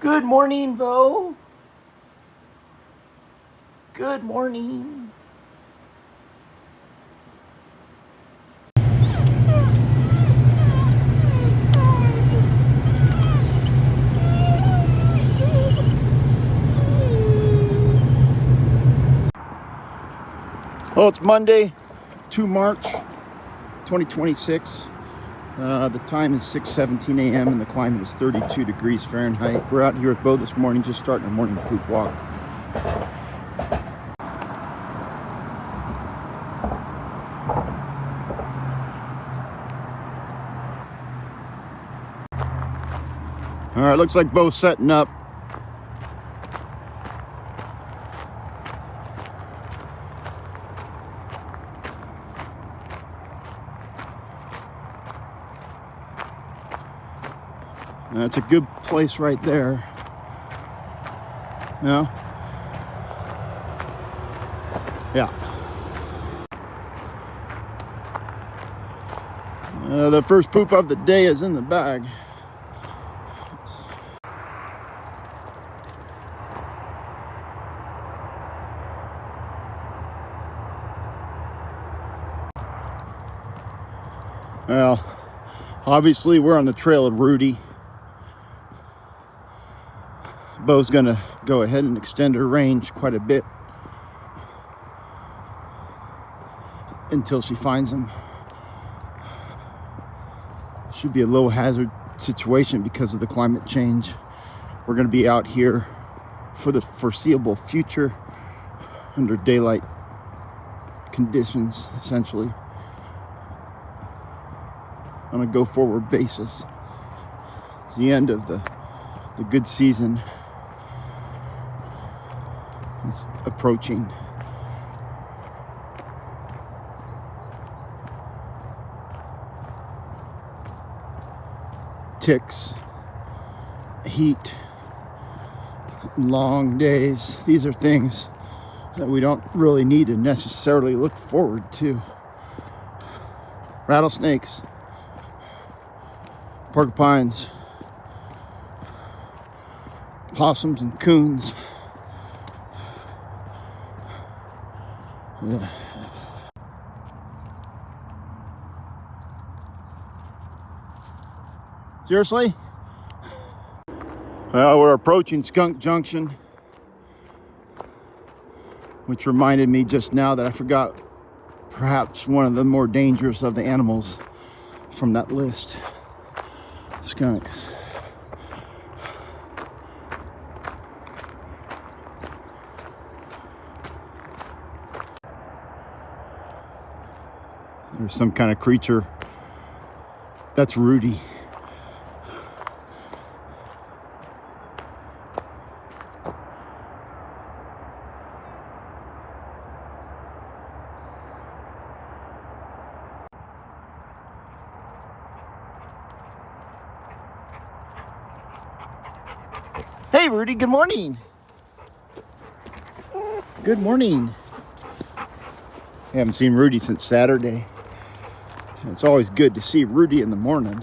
Good morning, Beau. Good morning. Well, it's Monday, 2 March 2026. The time is 6:17 a.m. and the climate is 32 degrees Fahrenheit. We're out here with Beau this morning, just starting our morning poop walk. All right, looks like Beau's setting up. That's a good place right there. No? Yeah. The first poop of the day is in the bag. Well, obviously we're on the trail of Rudy. Beau's gonna go ahead and extend her range quite a bit until she finds him. Should be a low hazard situation because of the climate change. We're gonna be out here for the foreseeable future under daylight conditions, essentially, on a go-forward basis. It's the end of the good season. It's approaching. Ticks, heat, long days. These are things that we don't really need to necessarily look forward to. Rattlesnakes, porcupines, possums and coons. Yeah. Seriously? Well, we're approaching Skunk Junction, which reminded me just now that I forgot perhaps one of the more dangerous of the animals from that list. Skunks. There's some kind of creature. That's Rudy. Hey, Rudy, good morning. Good morning. I haven't seen Rudy since Saturday. It's always good to see Rudy in the morning.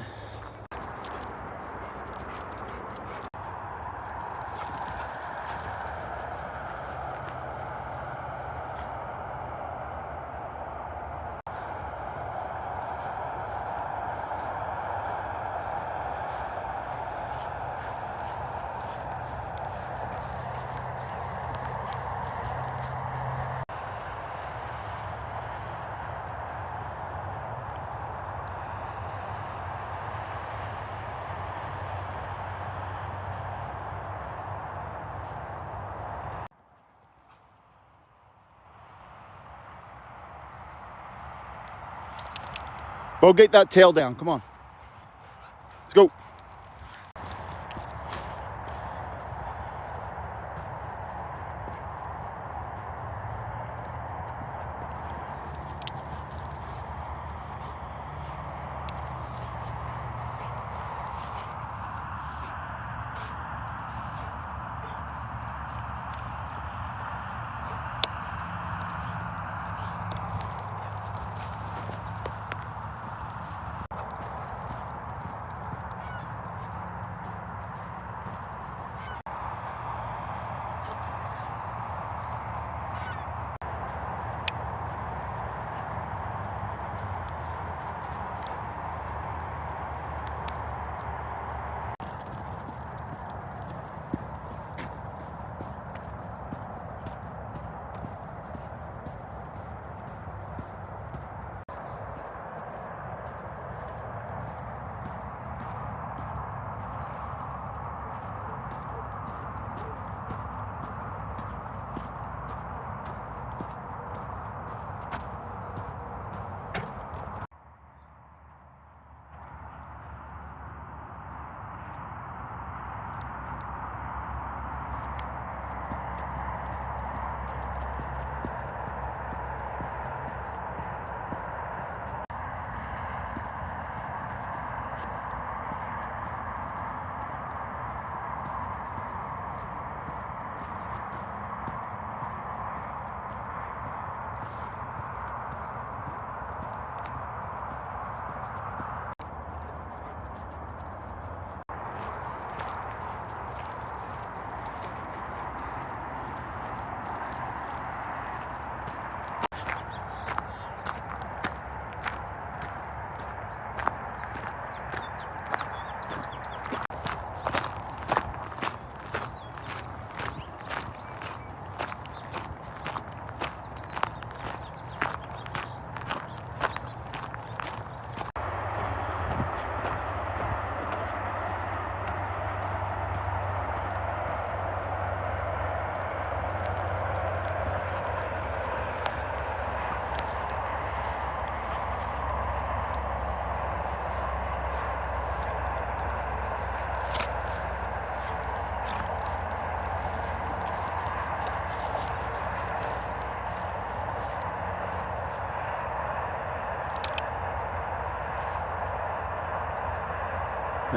Beau, get that tail down. Come on. Let's go.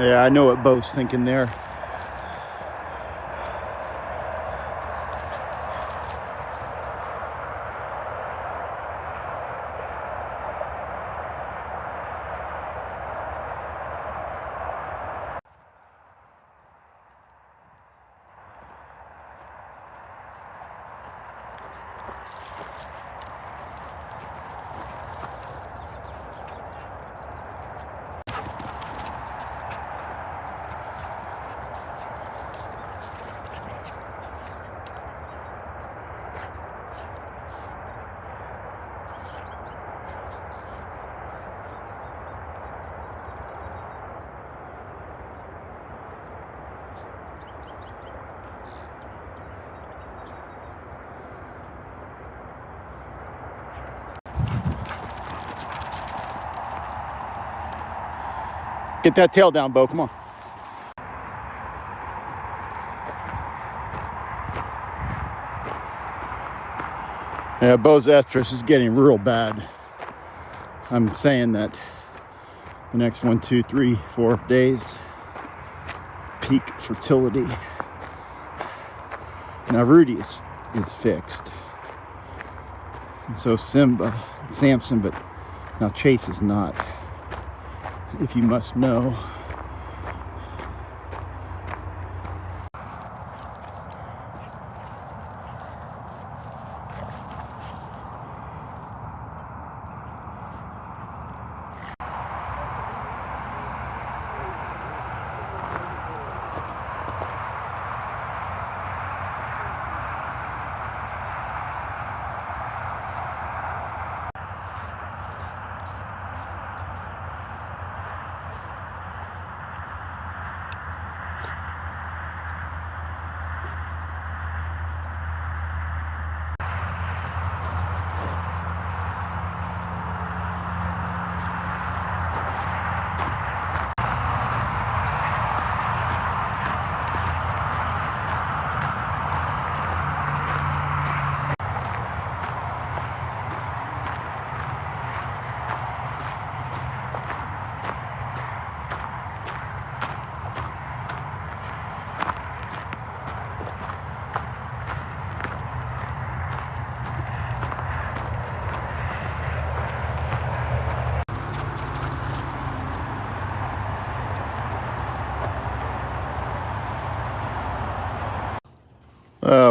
Yeah, I know what Beau's thinking there. Get that tail down, Beau. Come on. Yeah, Beau's estrus is getting real bad. I'm saying that the next 1, 2, 3, 4 days, peak fertility. Now Rudy is fixed, and so Samson, but now Chase is not. If you must know.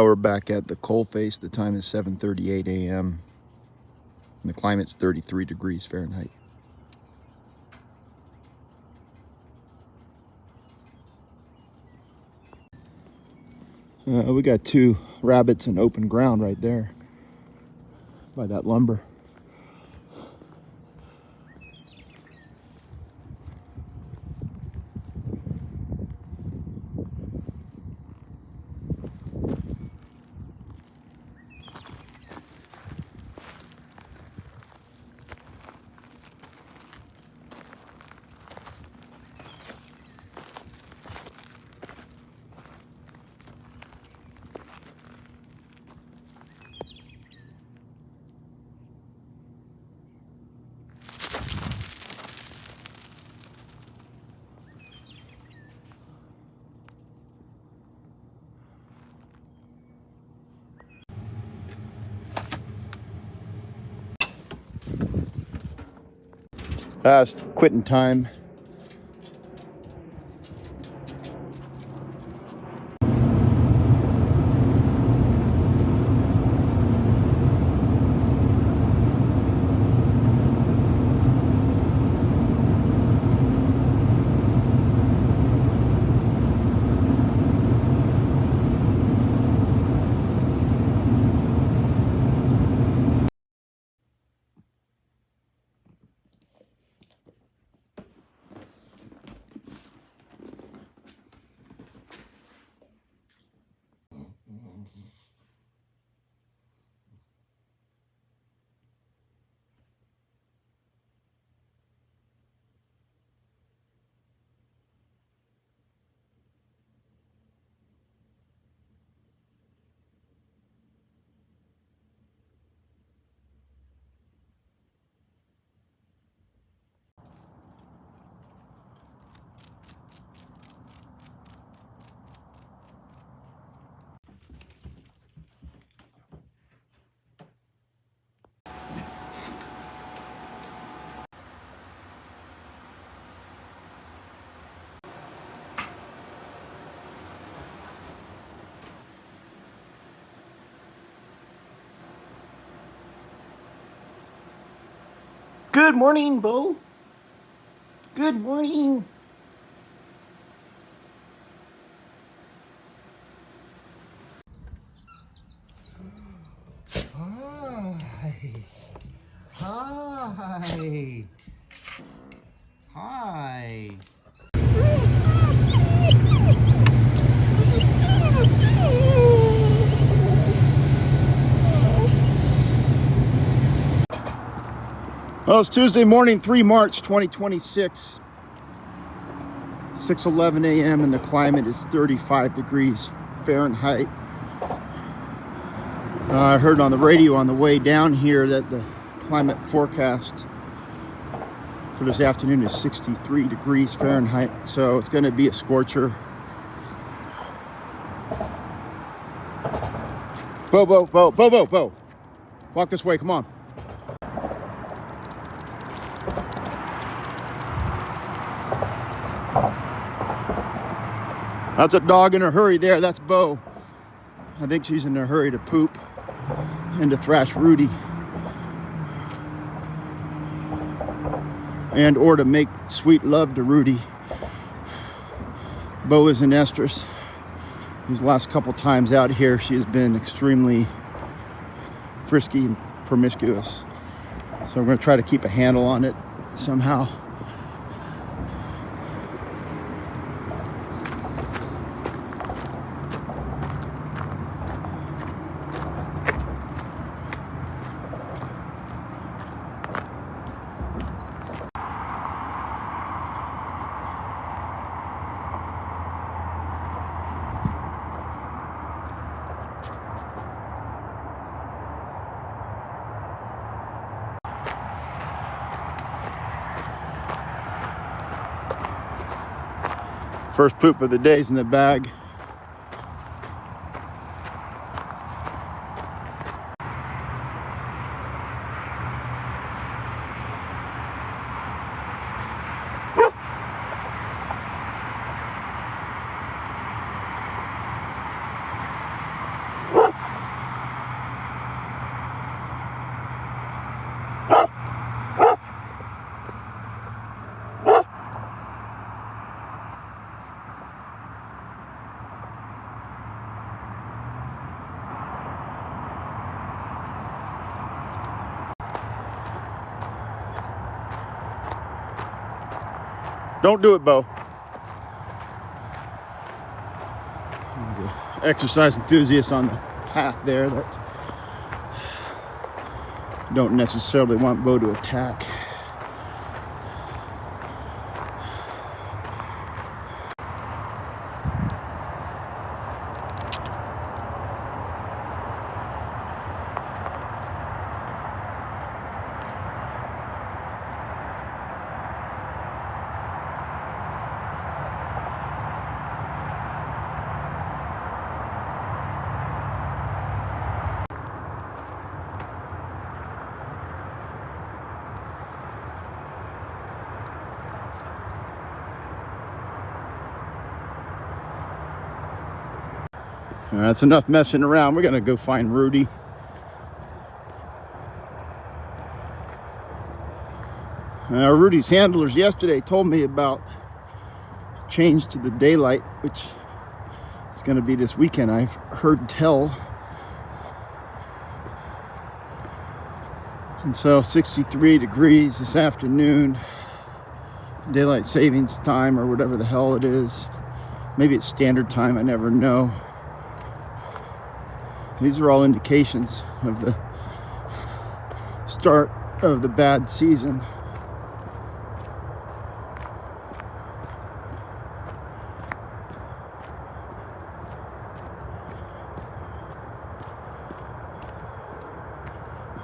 We're back at the coalface. The time is 7:38 a.m. and the climate's 33 degrees Fahrenheit. We got 2 rabbits in open ground right there by that lumber. It's quitting time. Good morning, Beau. Good morning. Hi. Hi. Hi. Well, it's Tuesday morning, 3 March 2026, 6:11 a.m. and the climate is 35 degrees Fahrenheit. I heard on the radio on the way down here that the climate forecast for this afternoon is 63 degrees Fahrenheit, so it's going to be a scorcher. Beau, Beau, Beau, Beau, Beau, Beau. Walk this way, come on. That's a dog in a hurry there. That's Beau. I think she's in a hurry to poop and to thrash Rudy. And or to make sweet love to Rudy. Beau is an estrus. These last couple times out here, she has been extremely frisky and promiscuous. So we're going to try to keep a handle on it somehow. First poop of the day's in the bag. Don't do it, Beau. There's an exercise enthusiast on the path there that don't necessarily want Beau to attack. That's enough messing around. We're gonna go find Rudy. Rudy's handlers yesterday told me about change to the daylight, which is gonna be this weekend, I've heard tell. And so 63 degrees this afternoon, daylight savings time or whatever the hell it is. Maybe it's standard time, I never know. These are all indications of the start of the bad season.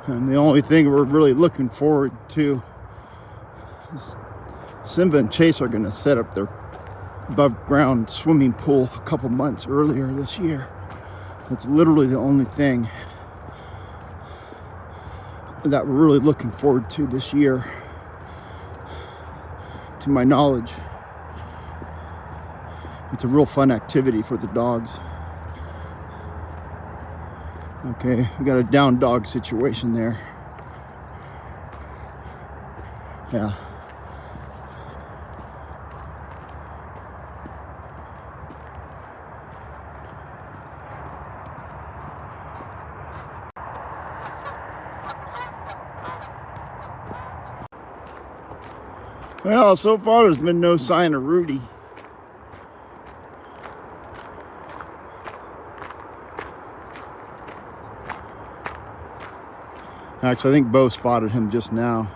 And the only thing we're really looking forward to is Simba and Chase are going to set up their above ground swimming pool a couple months earlier this year. That's literally the only thing that we're really looking forward to this year, to my knowledge. It's a real fun activity for the dogs. Okay, we got a down dog situation there. Yeah. Well, so far there's been no sign of Rudy. Actually, I think Beau spotted him just now.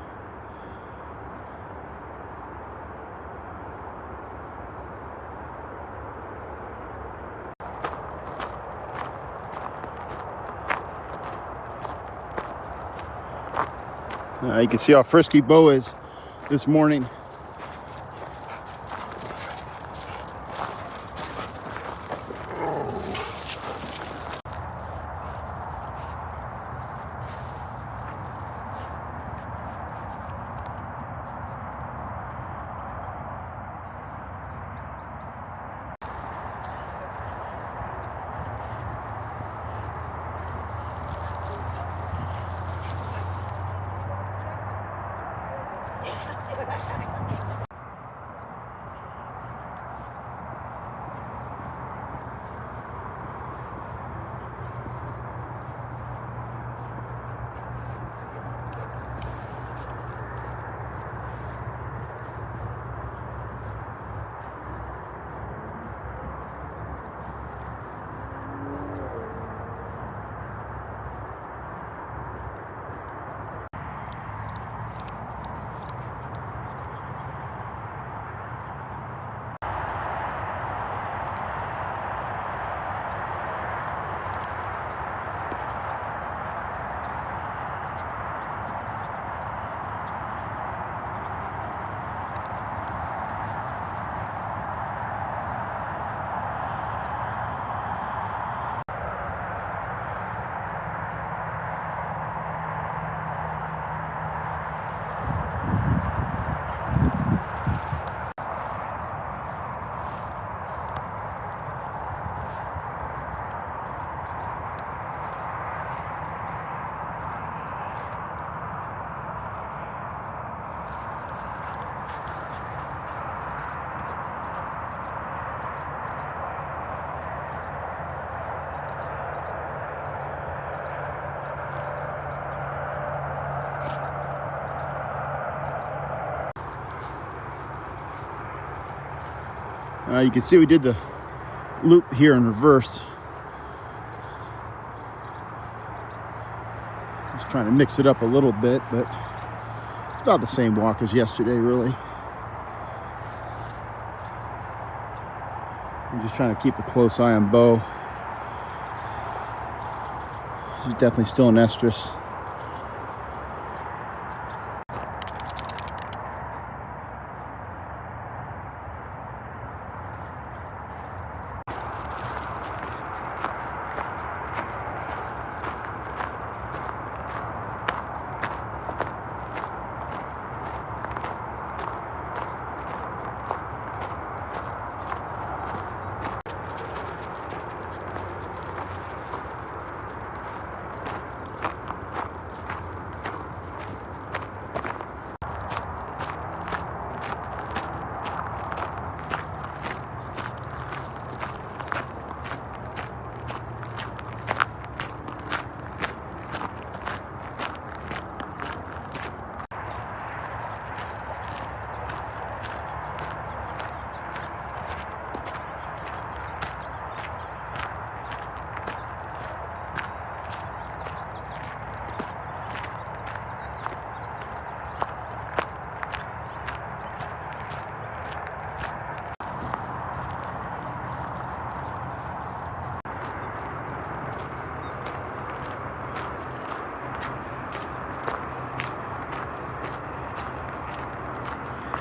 You can see how frisky Beau is this morning. You can see we did the loop here in reverse. Just trying to mix it up a little bit, but it's about the same walk as yesterday, really. I'm just trying to keep a close eye on Beau. She's definitely still in estrus.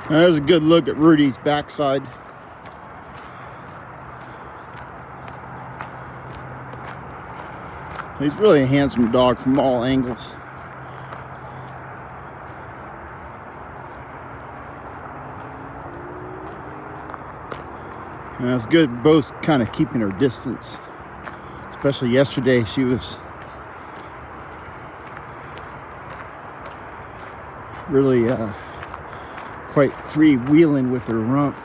There's a good look at Rudy's backside. He's really a handsome dog from all angles. And it's good both kind of keeping her distance. Especially yesterday, she was really quite freewheeling with her rump.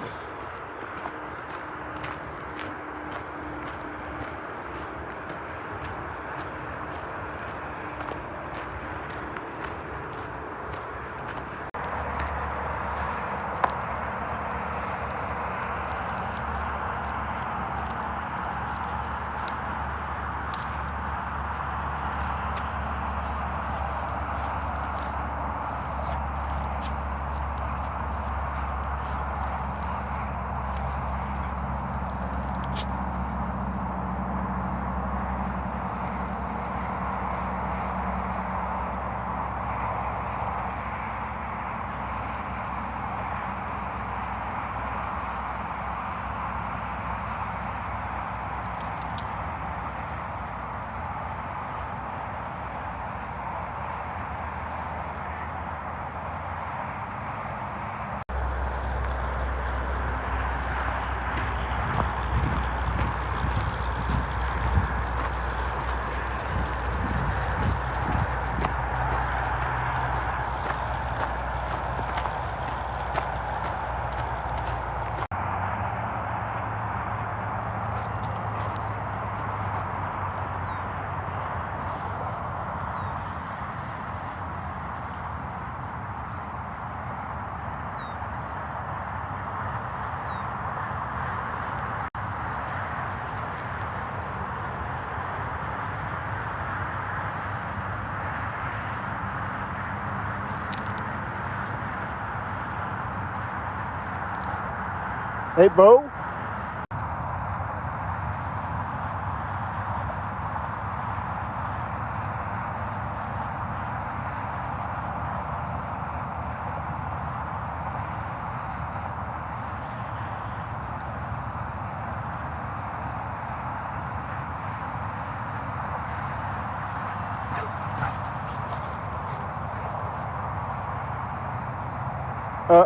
Hey, Beau.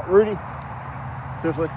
Rudy, seriously.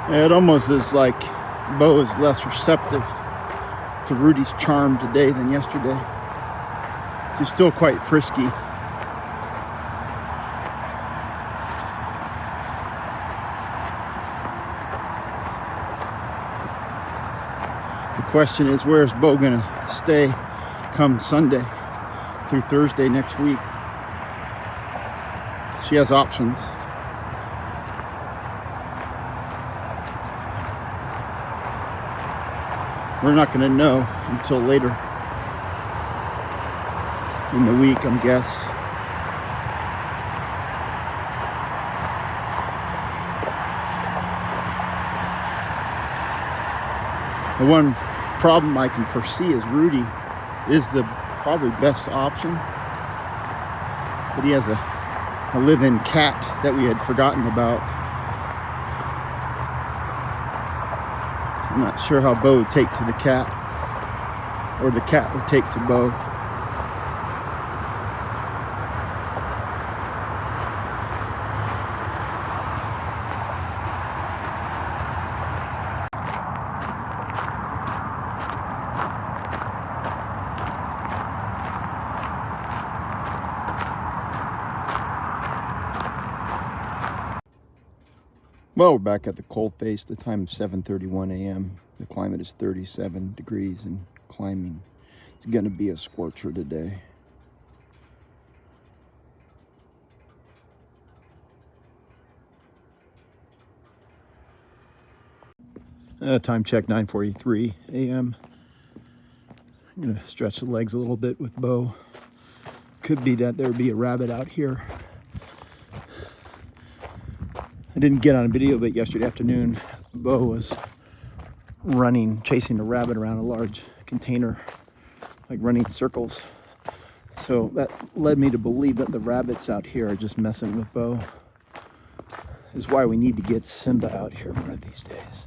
It almost is like Beau is less receptive to Rudy's charm today than yesterday. She's still quite frisky. The question is, where is Beau gonna stay come Sunday through Thursday next week? She has options. We're not going to know until later in the week, I guess. The one problem I can foresee is Rudy is the probably best option, but he has a live-in cat that we had forgotten about. I'm not sure how Beau would take to the cat, or the cat would take to Beau. Well, we're back at the cold face. The time is 7:31 a.m. The climate is 37 degrees and climbing. It's going to be a scorcher today. Time check 9:43 a.m. I'm going to stretch the legs a little bit with Beau. Could be that there would be a rabbit out here. I didn't get on video, but yesterday afternoon, Beau was running, chasing a rabbit around a large container, like running circles. So that led me to believe that the rabbits out here are just messing with Beau. This is why we need to get Simba out here one of these days.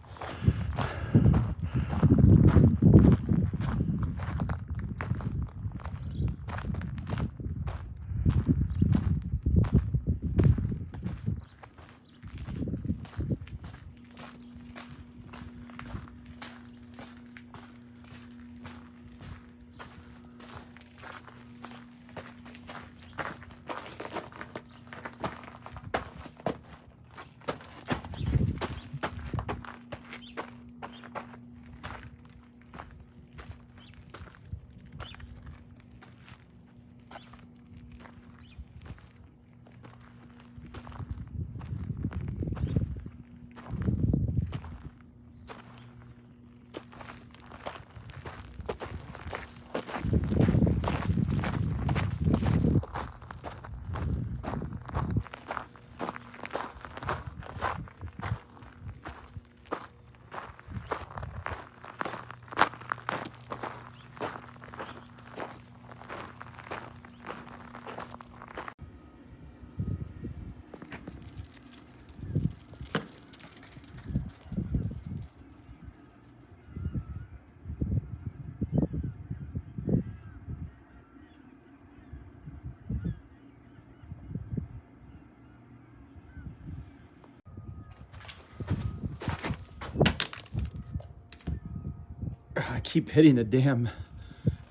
I keep hitting the damn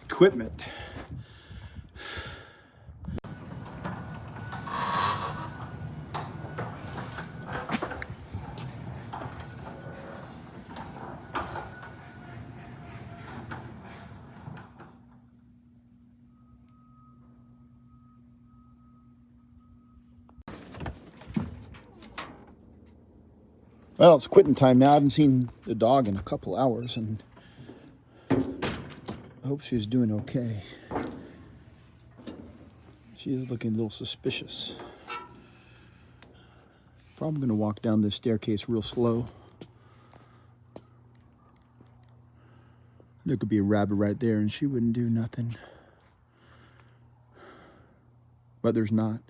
equipment. Well, it's quitting time now. I haven't seen the dog in a couple hours, and I hope she's doing okay. She is looking a little suspicious. Probably going to walk down this staircase real slow. There could be a rabbit right there, and she wouldn't do nothing. But there's not.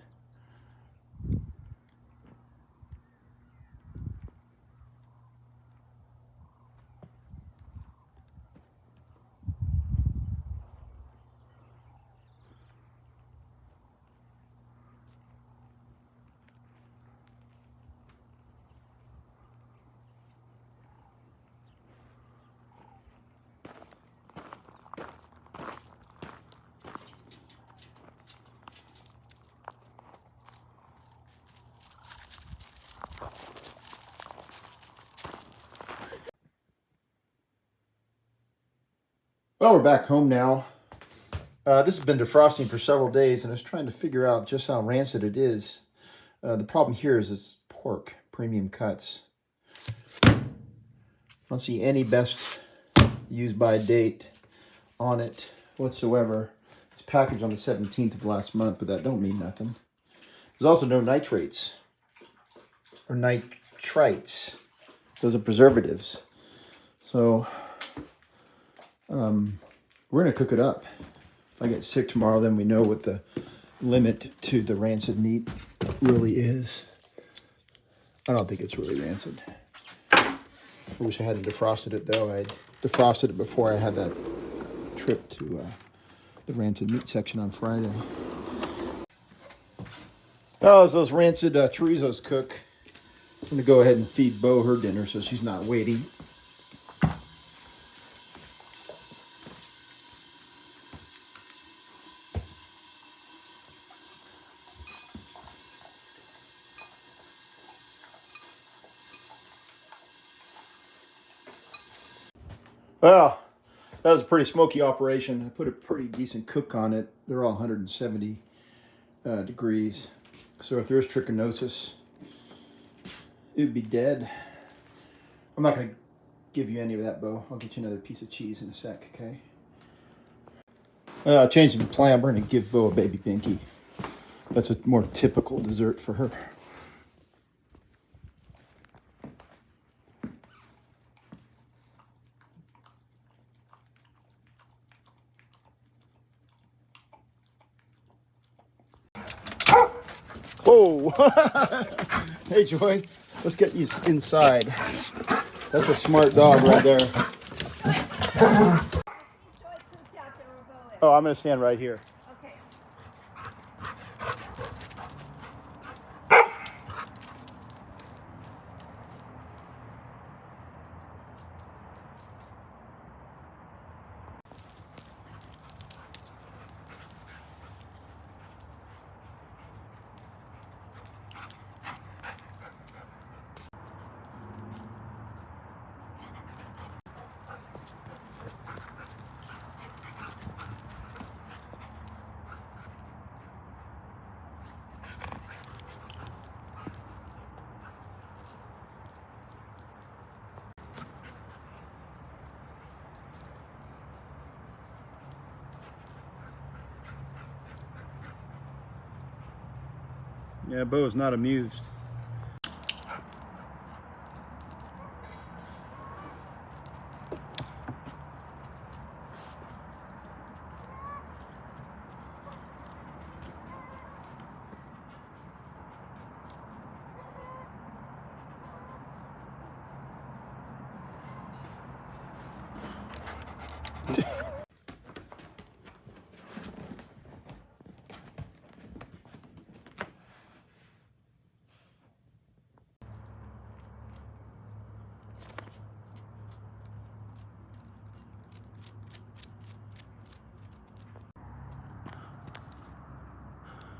Well, we're back home now. This has been defrosting for several days, and I was trying to figure out just how rancid it is. The problem here is it's pork, premium cuts. I don't see any best used by date on it whatsoever. It's packaged on the 17th of last month, but that don't mean nothing. There's also no nitrates or nitrites. Those are preservatives. So we're going to cook it up. If I get sick tomorrow, then we know what the limit to the rancid meat really is. I don't think it's really rancid. I wish I hadn't defrosted it, though. I defrosted it before I had that trip to the rancid meat section on Friday. Oh, as those rancid chorizos cook, I'm going to go ahead and feed Beau her dinner so she's not waiting. Well, that was a pretty smoky operation. I put a pretty decent cook on it. They're all 170 degrees. So if there's trichinosis, it would be dead. I'm not going to give you any of that, Beau. I'll get you another piece of cheese in a sec, okay? Changing the plan, we're going to give Beau a baby binky. That's a more typical dessert for her. Oh, hey Joy, let's get you inside. That's a smart dog right there. Oh, I'm gonna stand right here. Okay. Yeah, Beau is not amused.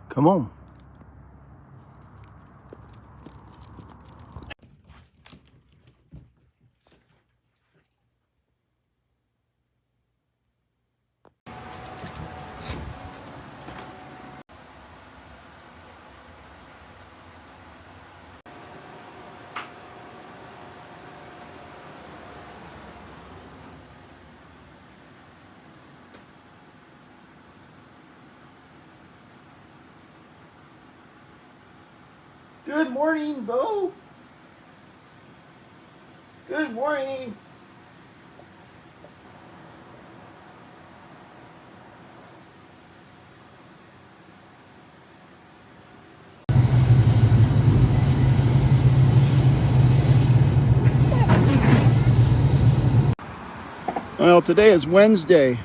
Come on. Good morning, Beau. Good morning. Well, today is Wednesday,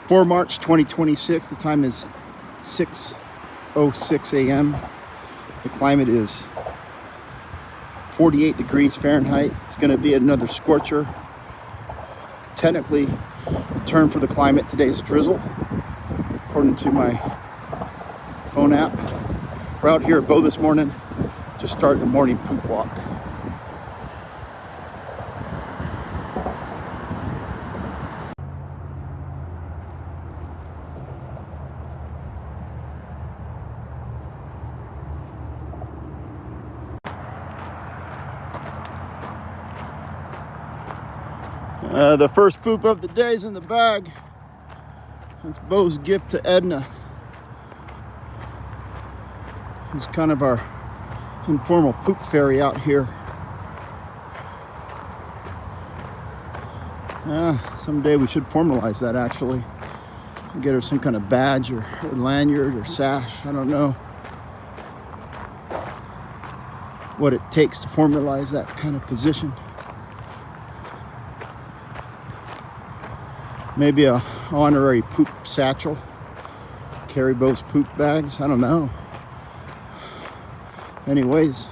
4 March 2026. The time is 6:06 a.m. The climate is 48 degrees Fahrenheit. It's going to be another scorcher. Technically, the term for the climate today is drizzle, according to my phone app. We're out here at Beau this morning, just starting the morning poop walk. The first poop of the day is in the bag. That's Beau's gift to Edna. It's kind of our informal poop fairy out here. Someday we should formalize that, actually. Get her some kind of badge or lanyard or sash. I don't know what it takes to formalize that kind of position. Maybe a honorary poop satchel. Carry Beau's poop bags. I don't know. Anyways.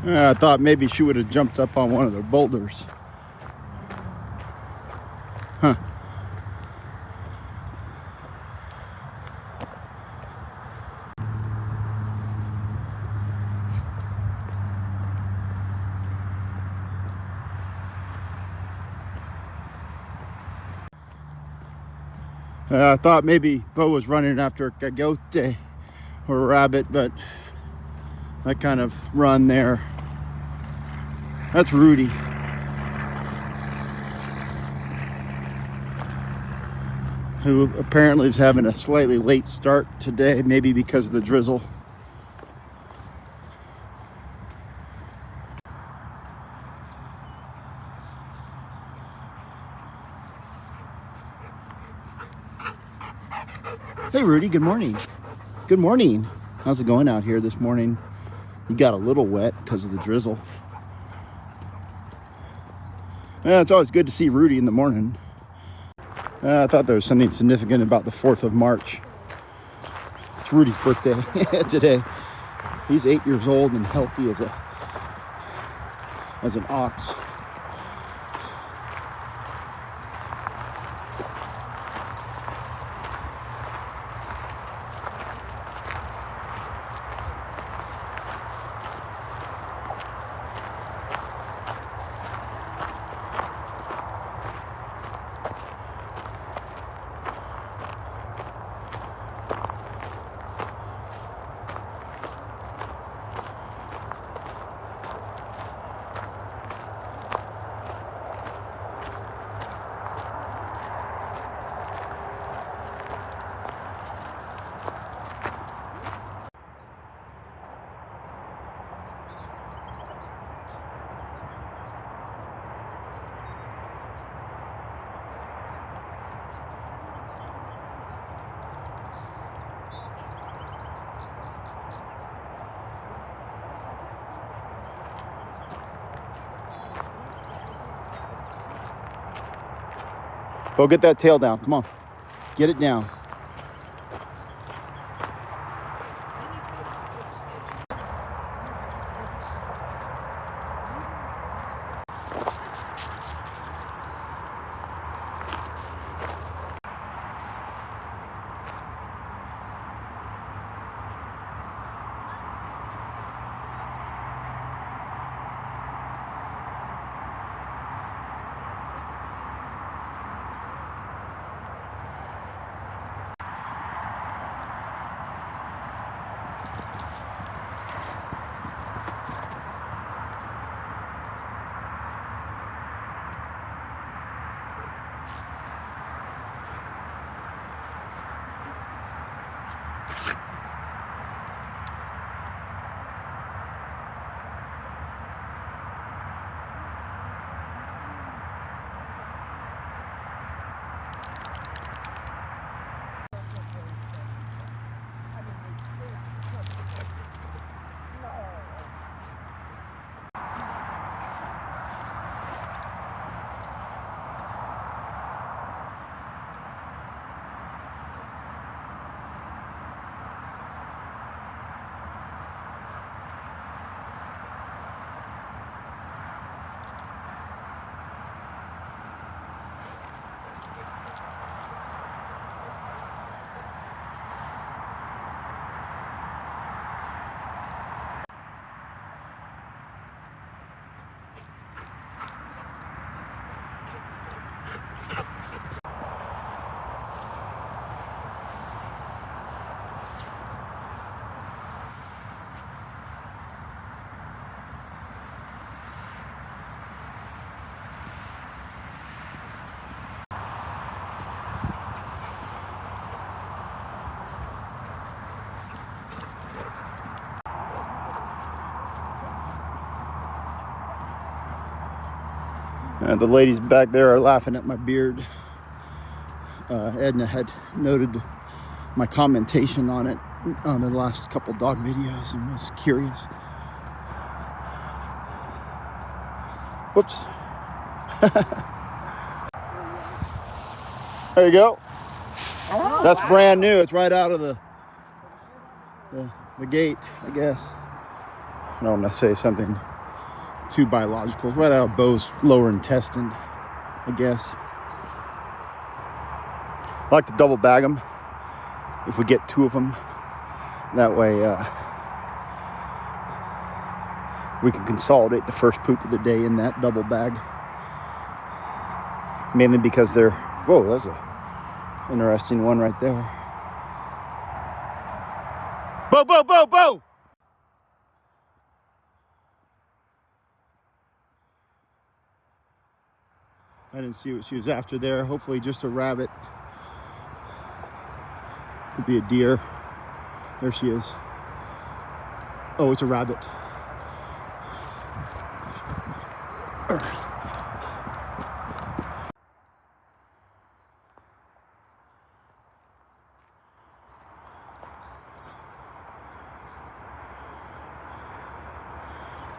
I thought maybe she would have jumped up on one of the boulders. Huh. I thought maybe Beau was running after a coyote or a rabbit, but that kind of run there. That's Rudy. Who apparently is having a slightly late start today, maybe because of the drizzle. Hey Rudy, good morning. Good morning. How's it going out here this morning? You got a little wet because of the drizzle. Yeah, it's always good to see Rudy in the morning. I thought there was something significant about the 4th of March. It's Rudy's birthday today. He's 8 years old and healthy as an ox. Go get that tail down. Come on. Get it down. The ladies back there are laughing at my beard. Edna had noted my commentation on it on the last couple dog videos and was curious. Whoops. There you go. That's brand new. It's right out of the gate, I guess. I don't want to say something two biologicals right out of Beau's lower intestine, I guess. I like to double bag them if we get two of them. That way we can consolidate the first poop of the day in that double bag. Mainly because they're, whoa, that's a interesting one right there. Beau, Beau, Beau, Beau! I didn't see what she was after there. Hopefully just a rabbit. Could be a deer. There she is. Oh, it's a rabbit.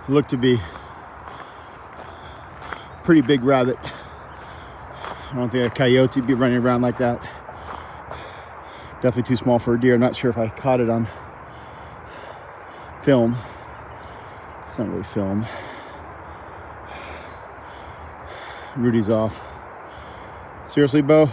Looked to be a pretty big rabbit. I don't think a coyote would be running around like that. Definitely too small for a deer. I'm not sure if I caught it on film. It's not really film. Rudy's off. Seriously, Beau?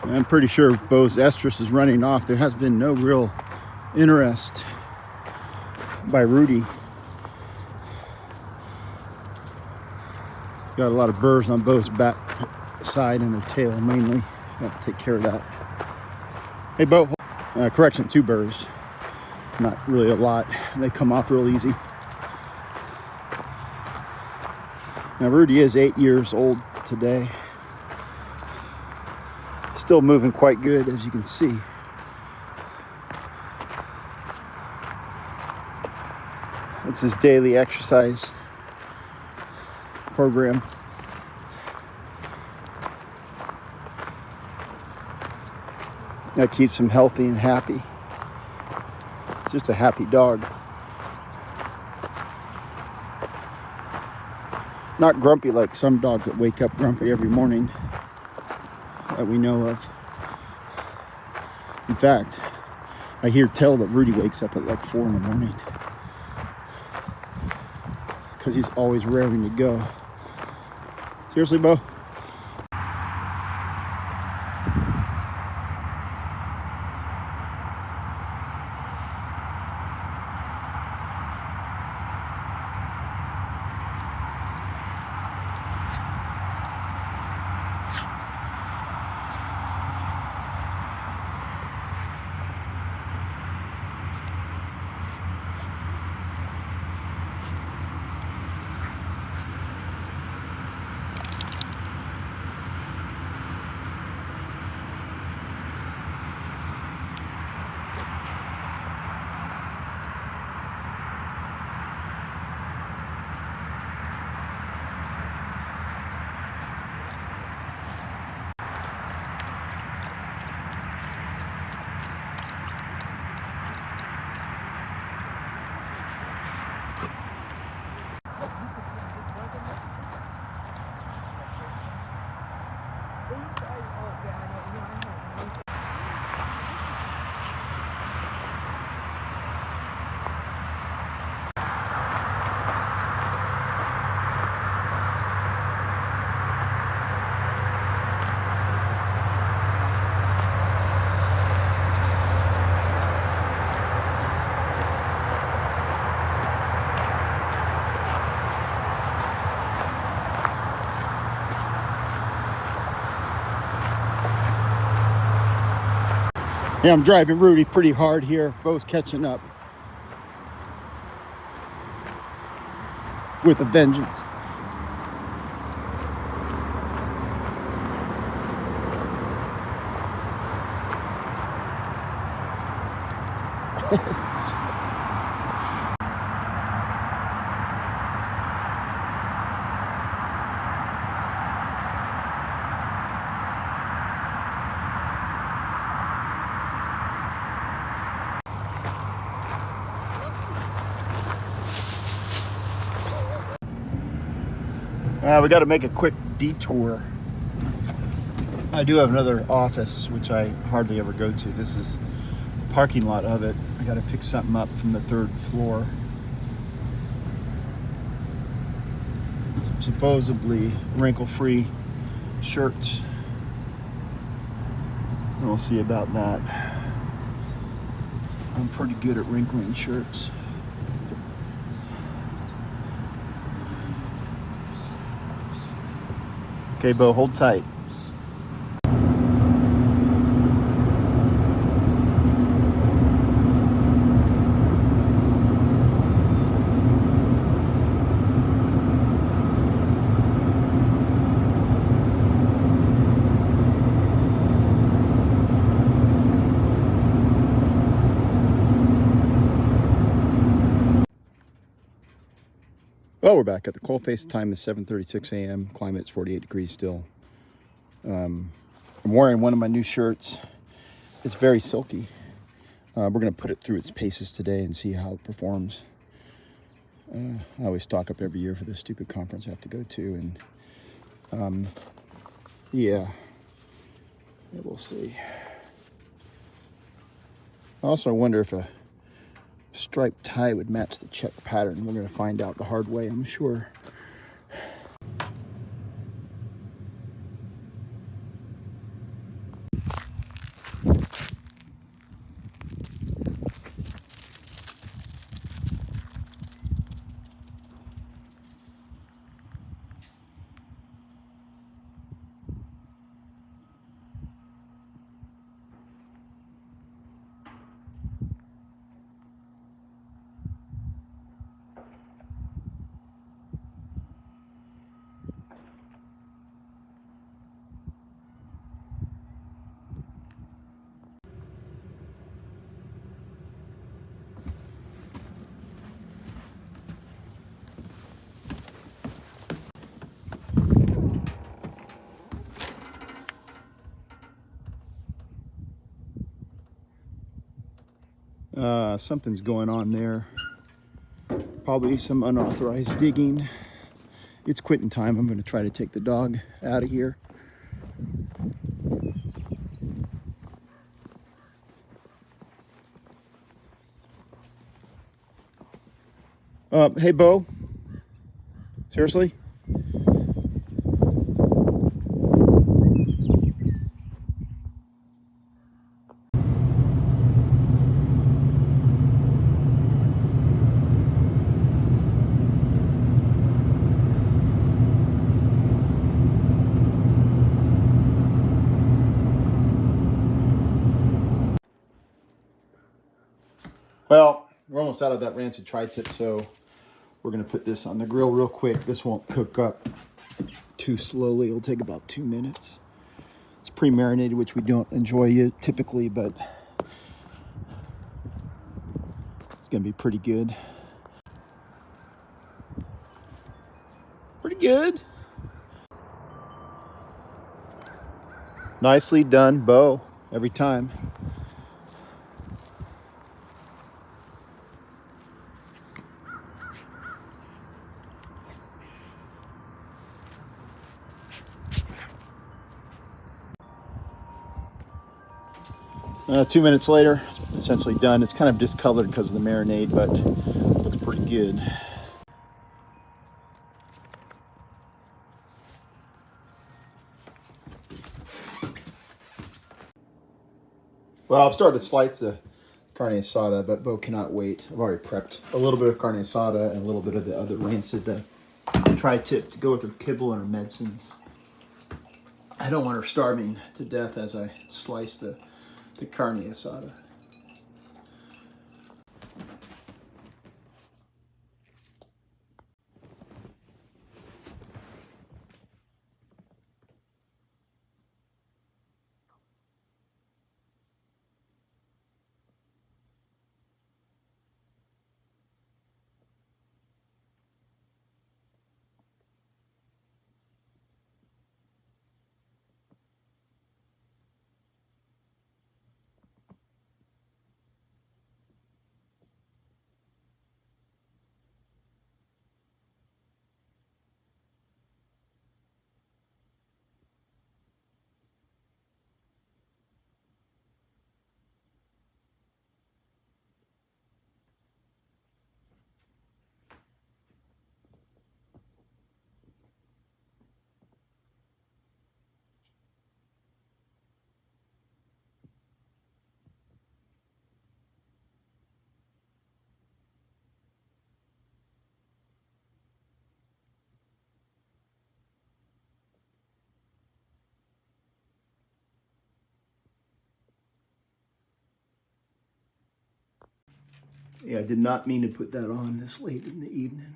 I'm pretty sure Beau's estrus is running off. There has been no real interest by Rudy. Got a lot of burrs on Beau's back side and her tail mainly. Have to take care of that. Hey Beau, correction, 2 burrs. Not really a lot. They come off real easy. Now Rudy is 8 years old today. Still moving quite good, as you can see. It's his daily exercise program. That keeps him healthy and happy. It's just a happy dog. Not grumpy like some dogs that wake up grumpy every morning that we know of. In fact, I hear tell that Rudy wakes up at like 4 in the morning because he's always raring to go. Seriously, Beau? Yeah, I'm driving Rudy pretty hard here. Beau's catching up with a vengeance. We got to make a quick detour. I do have another office, which I hardly ever go to. This is the parking lot of it. I got to pick something up from the 3rd floor. Supposedly wrinkle-free shirts. And we'll see about that. I'm pretty good at wrinkling shirts. Okay, Beau, hold tight. Well, we're back at the coalface. Time is 7:36 a.m. Climate's 48 degrees still. I'm wearing one of my new shirts. It's very silky. We're going to put it through its paces today and see how it performs. I always stock up every year for this stupid conference I have to go to, and yeah, we'll see. Also, I wonder if a striped tie would match the check pattern. We're going to find out the hard way, I'm sure. Something's going on there. Probably some unauthorized digging. It's quitting time. I'm going to try to take the dog out of here. Hey, Beau. Seriously? Well, we're almost out of that rancid tri-tip, so we're going to put this on the grill real quick. This won't cook up too slowly. It'll take about 2 minutes. It's pre-marinated, which we don't enjoy typically, but it's going to be pretty good. Pretty good. Nicely done, Beau, every time. 2 minutes later, it's essentially done. It's kind of discolored because of the marinade, but it looks pretty good. Well, I've started to slice the carne asada, but Beau cannot wait. I've already prepped a little bit of carne asada and a little bit of the other rancid tri-tip to go with her kibble and her medicines. I don't want her starving to death as I slice the carne asada. Yeah, I did not mean to put that on this late in the evening.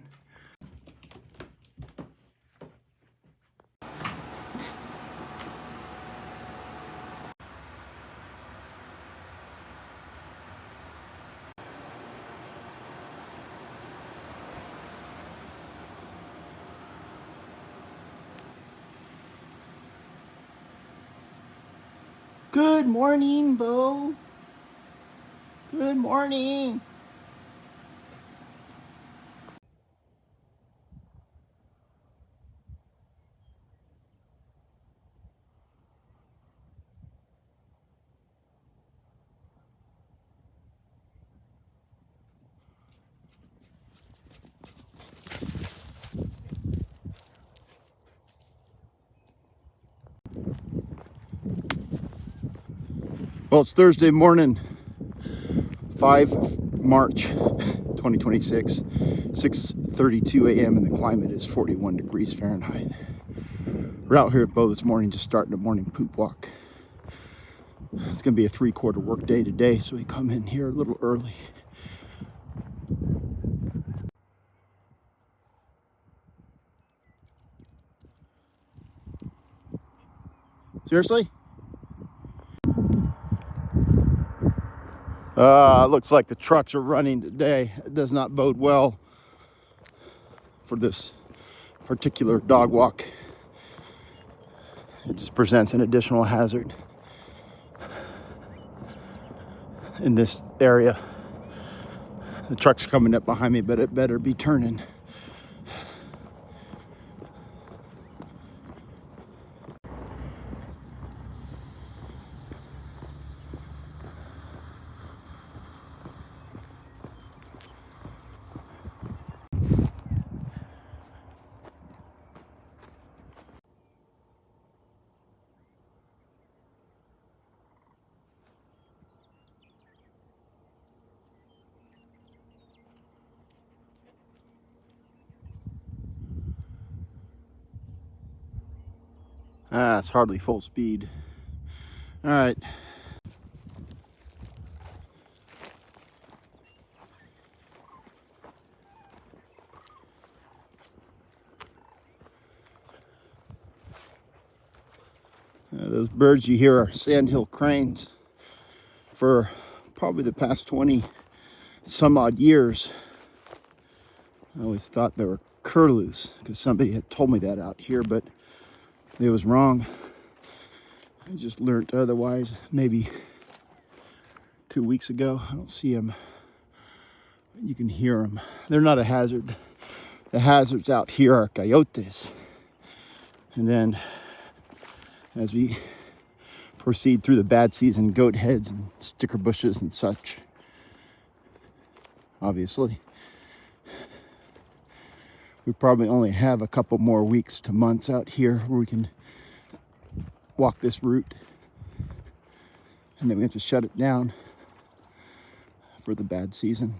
Good morning, Beau. Good morning. Well, it's Thursday morning, 5 March 2026, 6:32 a.m. and the climate is 41 degrees Fahrenheit. We're out here at Beau this morning, just starting a morning poop walk. It's gonna be a 3/4 work day today, so we come in here a little early. Seriously? Looks like the trucks are running today. It does not bode well for this particular dog walk. It just presents an additional hazard in this area. The truck's coming up behind me, but it better be turning. It's hardly full speed. All right. Those birds you hear are sandhill cranes. For probably the past 20 some odd years, I always thought they were curlews because somebody had told me that out here, but it was wrong. I just learned otherwise maybe 2 weeks ago. I don't see them, but you can hear them. They're not a hazard. The hazards out here are coyotes. And then as we proceed through the bad season, goat heads and sticker bushes and such. Obviously, we probably only have a couple more weeks to months out here where we can walk this route, and then we have to shut it down for the bad season.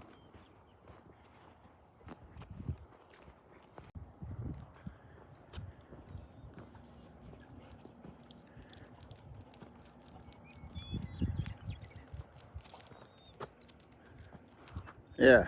Yeah.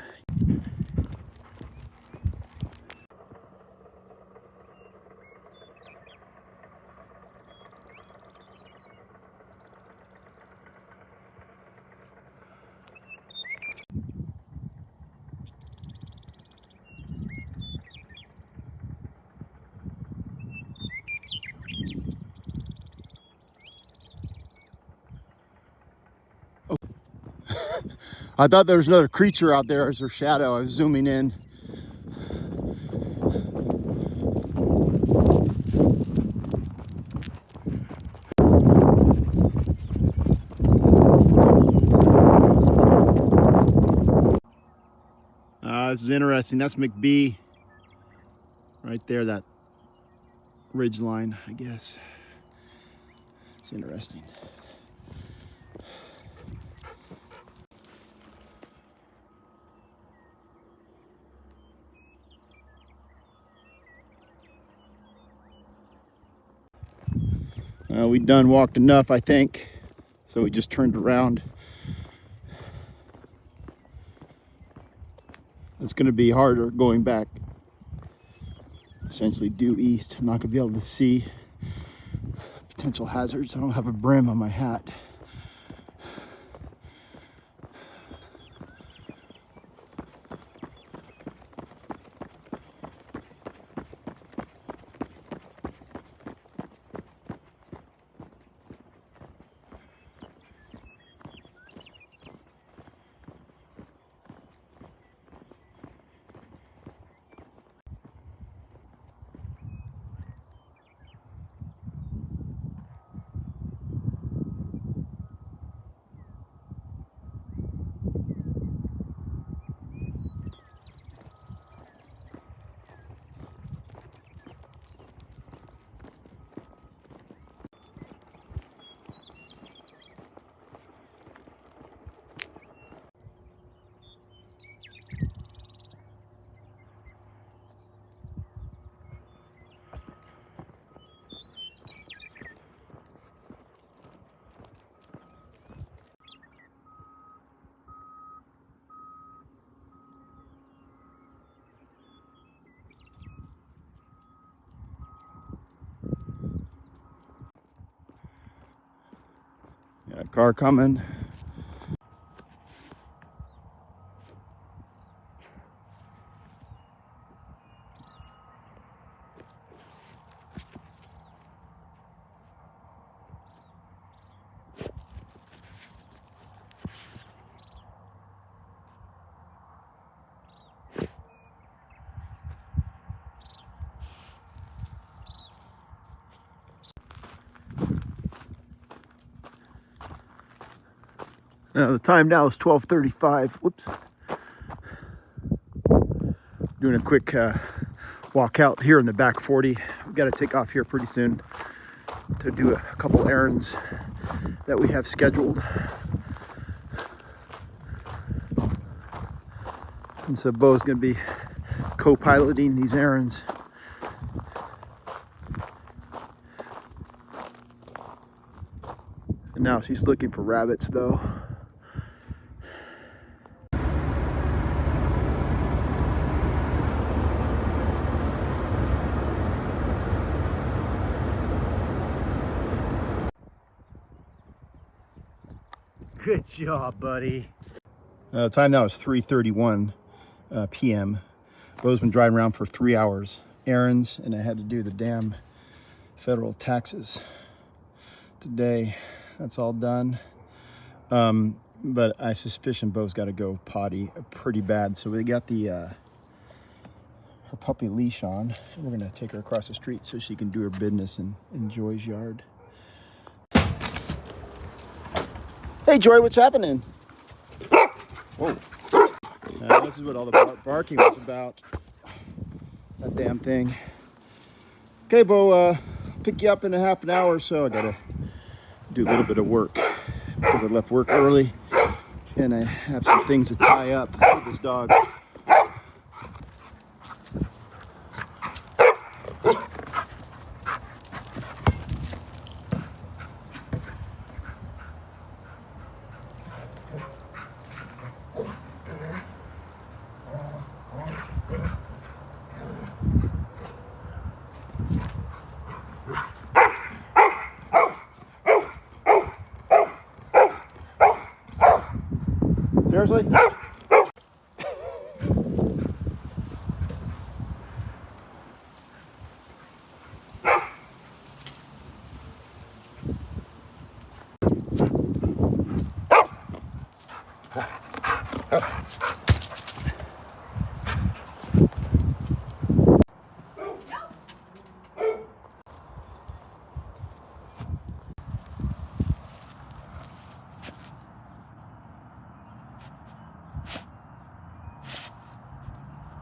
I thought there was another creature out there as their shadow. I was zooming in. This is interesting. That's McBee right there, that ridge line, I guess. It's interesting. We done walked enough, I think. So we just turned around. It's going to be harder going back, essentially due east. I'm not going to be able to see potential hazards. I don't have a brim on my hat. Got a car coming. The time now is 12:35. Whoops. Doing a quick walk out here in the back 40. We've got to take off here pretty soon to do a couple errands that we have scheduled. And so Beau's going to be co-piloting these errands. And now she's looking for rabbits though. Good job, buddy. Time now is 3:31 p.m. Beau's been driving around for 3 hours, errands, and I had to do the damn federal taxes today. That's all done. But I suspicion Beau's got to go potty pretty bad, so we got the her puppy leash on, and we're gonna take her across the street so she can do her business in Joy's yard. Hey Joy, what's happening? Whoa. This is what all the barking was about. That damn thing. Okay, Beau, pick you up in a half an hour or so. I gotta do a little bit of work because I left work early and I have some things to tie up with this dog. Seriously?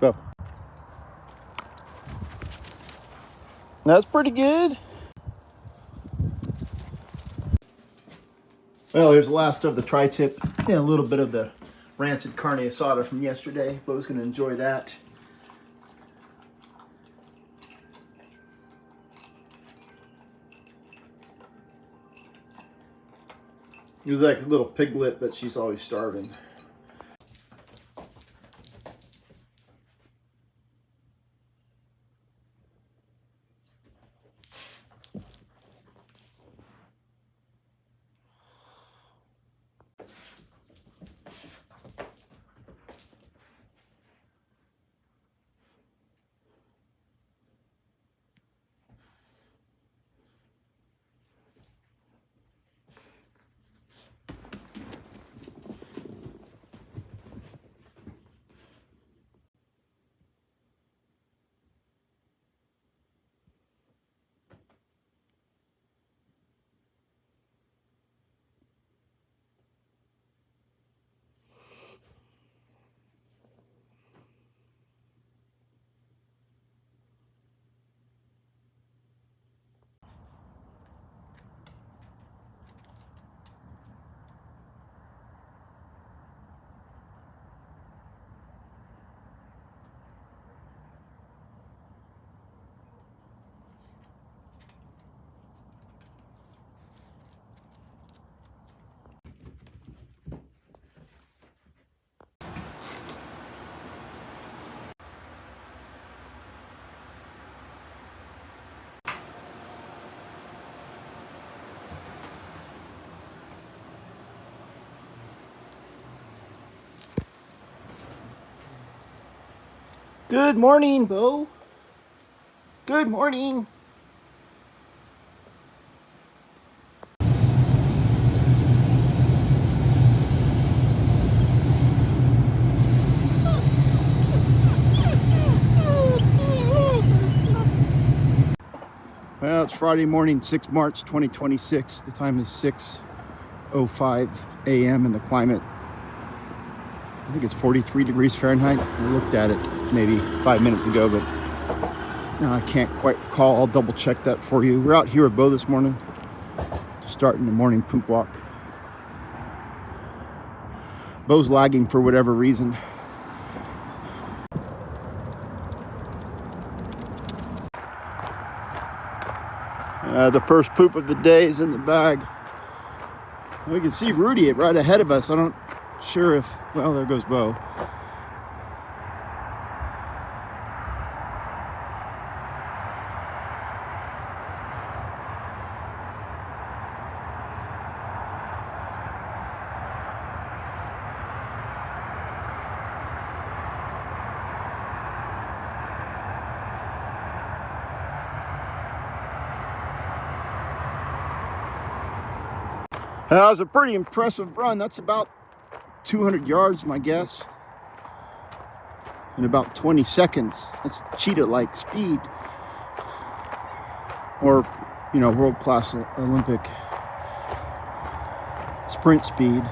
Go. That's pretty good. Well, here's the last of the tri-tip and a little bit of the rancid carne asada from yesterday. Beau's gonna enjoy that. He was like a little piglet, but she's always starving. Good morning, Beau. Good morning. Well, it's Friday morning, 6 March 2026. The time is 6:05 a.m. and the climate, I think it's 43 degrees Fahrenheit. I looked at it maybe 5 minutes ago, but no, I can't quite recall. I'll double check that for you. We're out here with Beau this morning, starting the morning poop walk. Beau's lagging for whatever reason. The first poop of the day is in the bag. We can see Rudy right ahead of us. I'm not sure if, well, there goes Beau. That was a pretty impressive run. That's about 200 yards, my guess, in about 20 seconds. That's cheetah-like speed, or, you know, world-class Olympic sprint speed.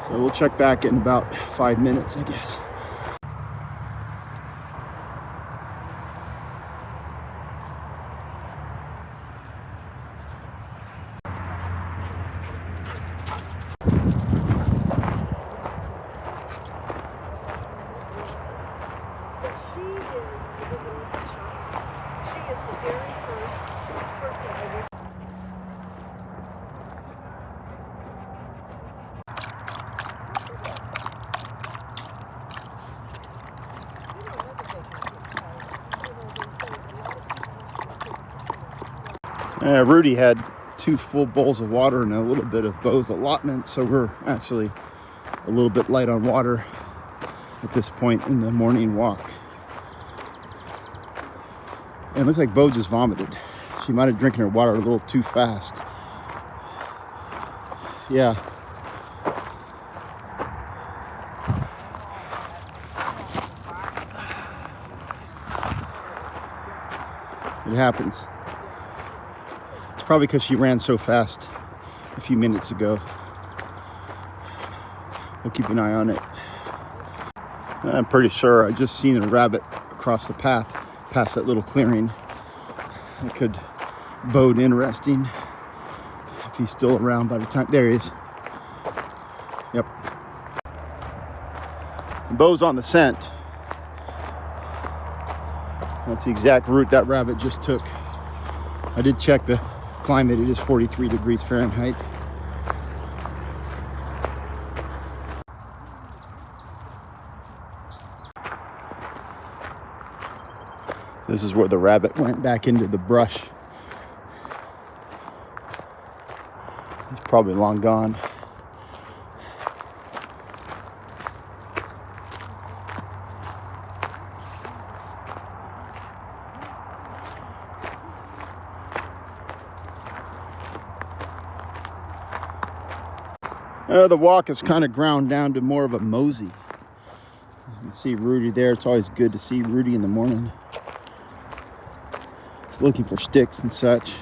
So we'll check back in about 5 minutes, I guess. Rudy had 2 full bowls of water and a little bit of Beau's allotment, so we're actually a little bit light on water at this point in the morning walk. And it looks like Beau just vomited. She might have drinking her water a little too fast. Yeah. It happens. It's probably because she ran so fast a few minutes ago. We'll keep an eye on it. I'm pretty sure I just seen a rabbit across the path past that little clearing. It could bode interesting if he's still around by the time. There he is. Yep. And Beau's on the scent. That's the exact route that rabbit just took. I did check the climate. It is 43 degrees Fahrenheit. This is where the rabbit went back into the brush. He's probably long gone. The walk is kind of ground down to more of a mosey. You can see Rudy there. It's always good to see Rudy in the morning. He's looking for sticks and such.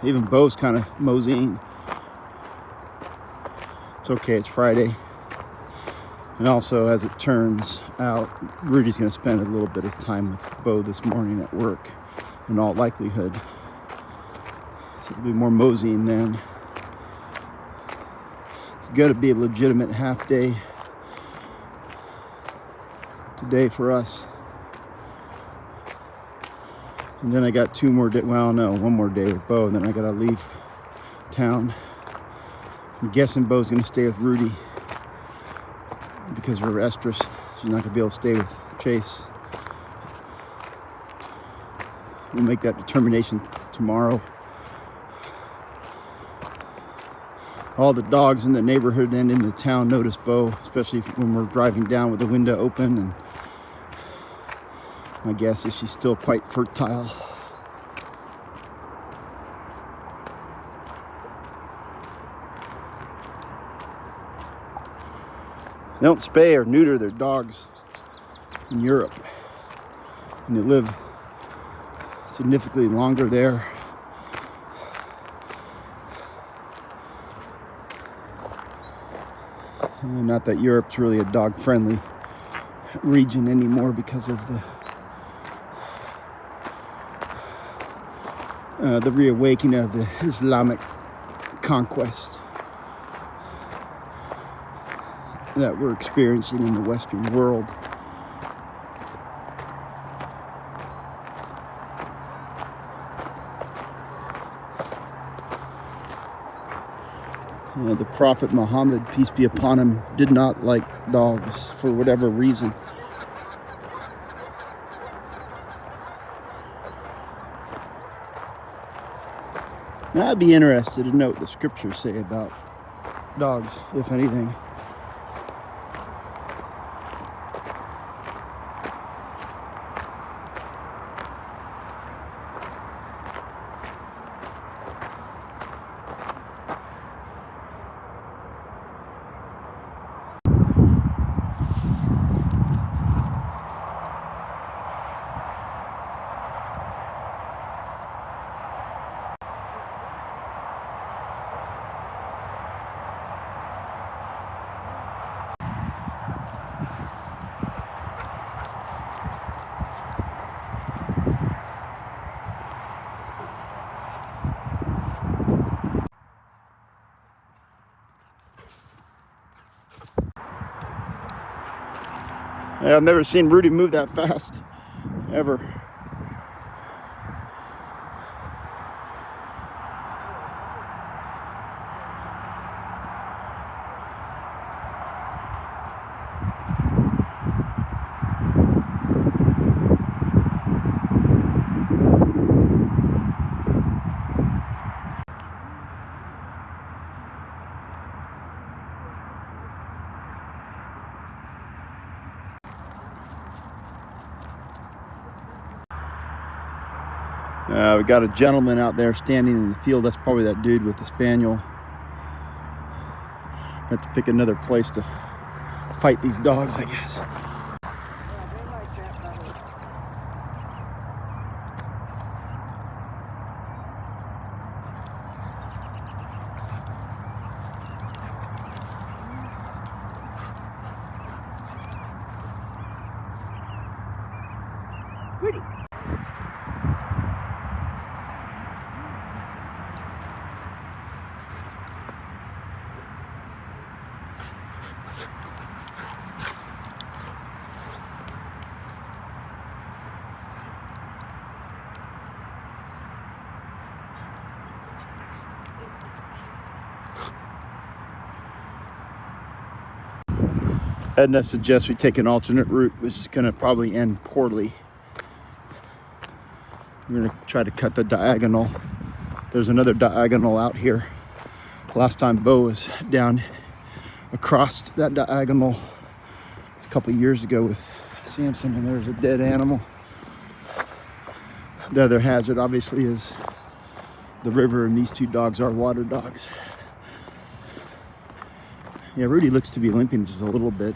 Even Beau's kind of moseying. It's okay, it's Friday. And also, as it turns out, Rudy's going to spend a little bit of time with Beau this morning at work, in all likelihood. So it'll be more moseying then. It's got to be a legitimate half day today for us. And then I got 2 more days, well, no, 1 more day with Beau, and then I got to leave town. I'm guessing Beau's going to stay with Rudy because of her estrus. She's not going to be able to stay with Chase. We'll make that determination tomorrow. All the dogs in the neighborhood and in the town notice Beau, especially when we're driving down with the window open, and my guess is she's still quite fertile. They don't spay or neuter their dogs in Europe, and they live significantly longer there. Not that Europe's really a dog-friendly region anymore because of the reawakening of the Islamic conquest that we're experiencing in the Western world. The Prophet Muhammad, peace be upon him, did not like dogs for whatever reason. Now, I'd be interested to know what the scriptures say about dogs, if anything. Yeah, I've never seen Rudy move that fast, ever. We got a gentleman out there standing in the field. That's probably that dude with the spaniel. Have to pick another place to fight these dogs, I guess. Pretty. Edna suggests we take an alternate route, which is going to probably end poorly. We're going to try to cut the diagonal. There's another diagonal out here. Last time Beau was down across that diagonal a couple years ago with Samson, and there's a dead animal. The other hazard obviously is the river, and these two dogs are water dogs. Yeah, Rudy looks to be limping just a little bit.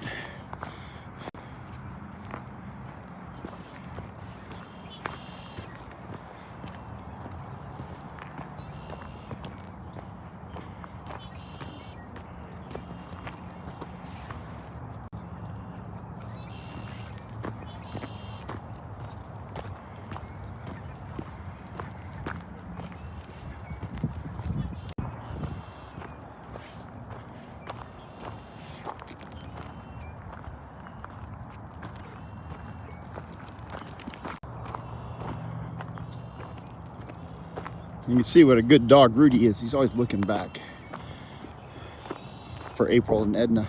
You can see what a good dog Rudy is. He's always looking back for April and Edna.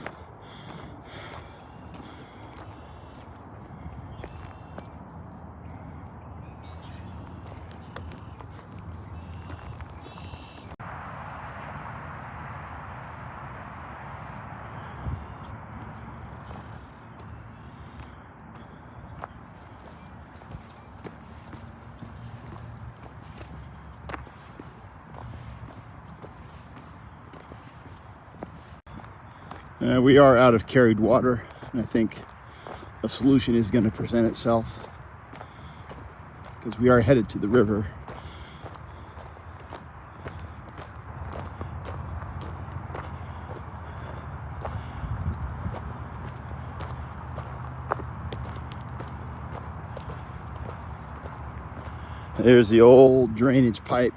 We are out of carried water, and I think a solution is going to present itself because we are headed to the river. There's the old drainage pipe.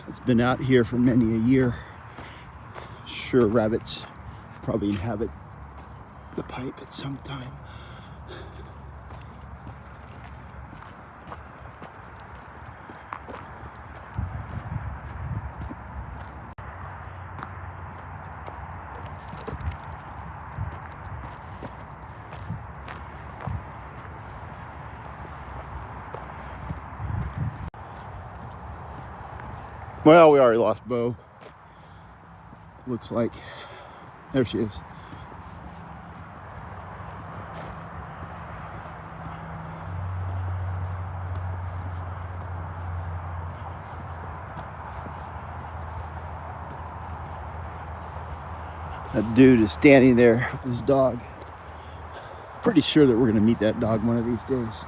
It's been out here for many a year. Sure, rabbits probably inhabit the pipe at some time. Well, we already lost Beau. Looks like. There she is. That dude is standing there with his dog. Pretty sure that we're going to meet that dog one of these days.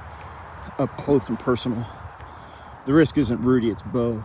Up close and personal. The risk isn't Rudy, it's Beau.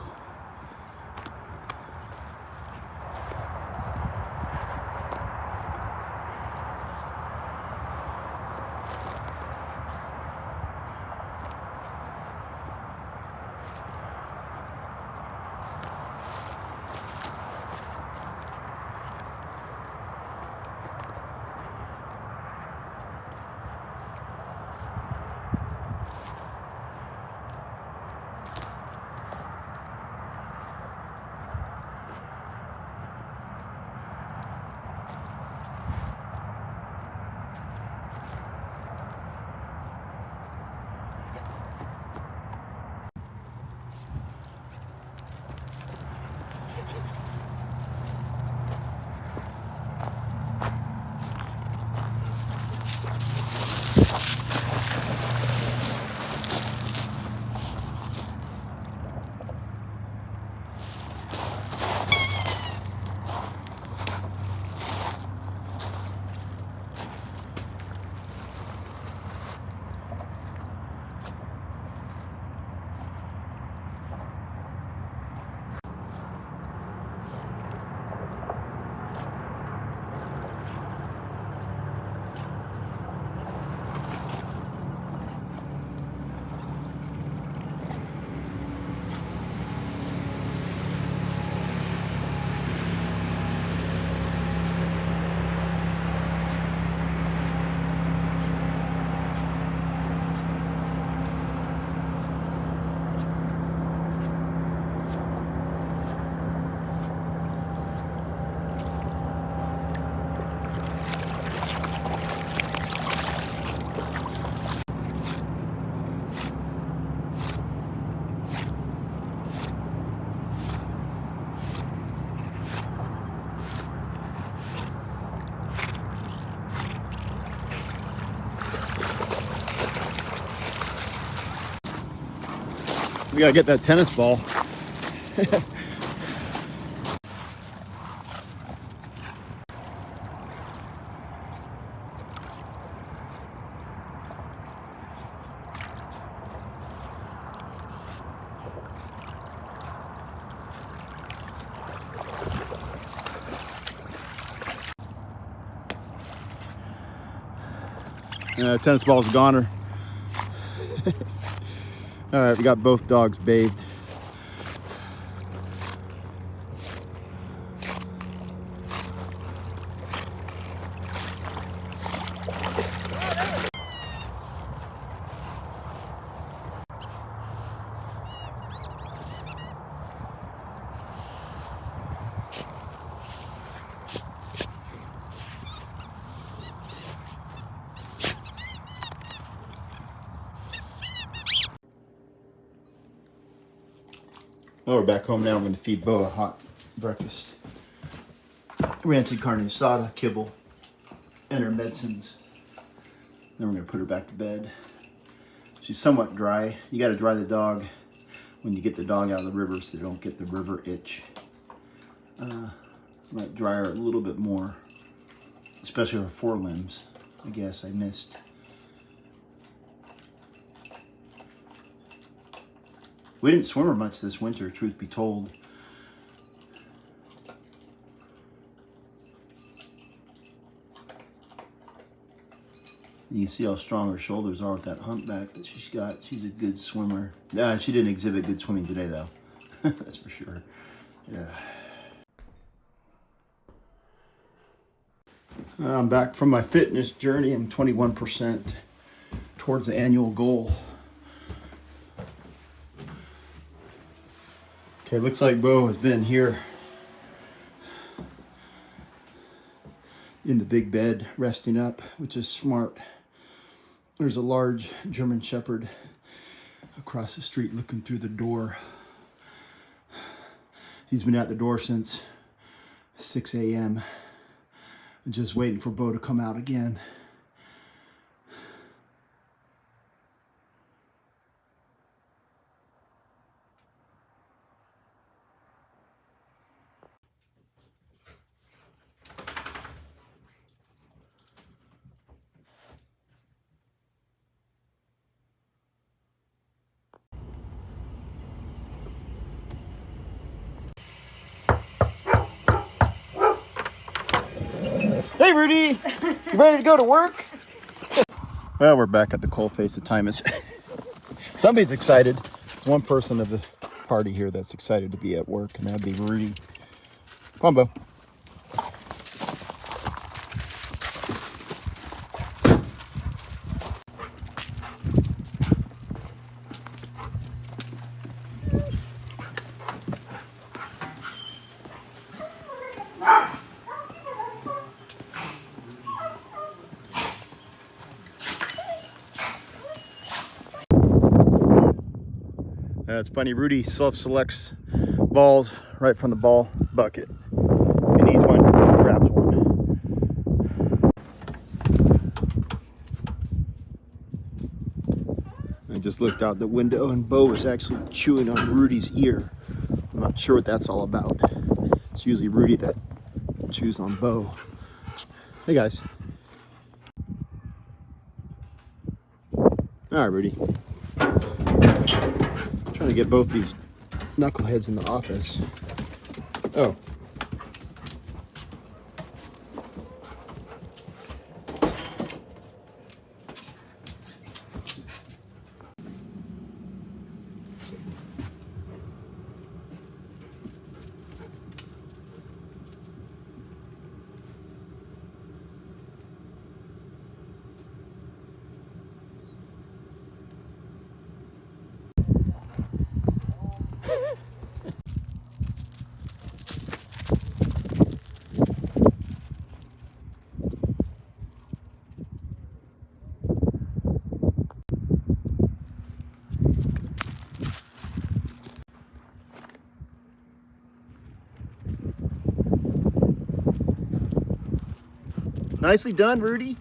We gotta get that tennis ball. Tennis ball's a goner. All right, we got both dogs bathed. Well, we're back home now. I'm going to feed Beau a hot breakfast. Rancid carne asada, kibble, and her medicines. Then we're going to put her back to bed. She's somewhat dry. You got to dry the dog when you get the dog out of the river so they don't get the river itch. Might dry her a little bit more, especially her forelimbs. I guess I missed. We didn't swim her much this winter, truth be told. You can see how strong her shoulders are with that humpback that she's got. She's a good swimmer. She didn't exhibit good swimming today, though. That's for sure. Yeah. I'm back from my fitness journey. I'm 21% towards the annual goal. Okay, looks like Beau has been here in the big bed resting up, which is smart. There's a large German Shepherd across the street looking through the door. He's been at the door since 6 a.m. just waiting for Beau to come out again. Hey Rudy, you ready to go to work? Well, we're back at the coalface. The time is somebody's excited. There's one person of the party here that's excited to be at work, and that'd be Rudy. Come on, Beau. It's funny, Rudy self-selects balls right from the ball bucket. If he needs one, he grabs one. I just looked out the window and Beau was actually chewing on Rudy's ear. I'm not sure what that's all about. It's usually Rudy that chews on Beau. Hey guys. All right, Rudy. Trying to get both these knuckleheads in the office. Oh. Nicely done, Rudy.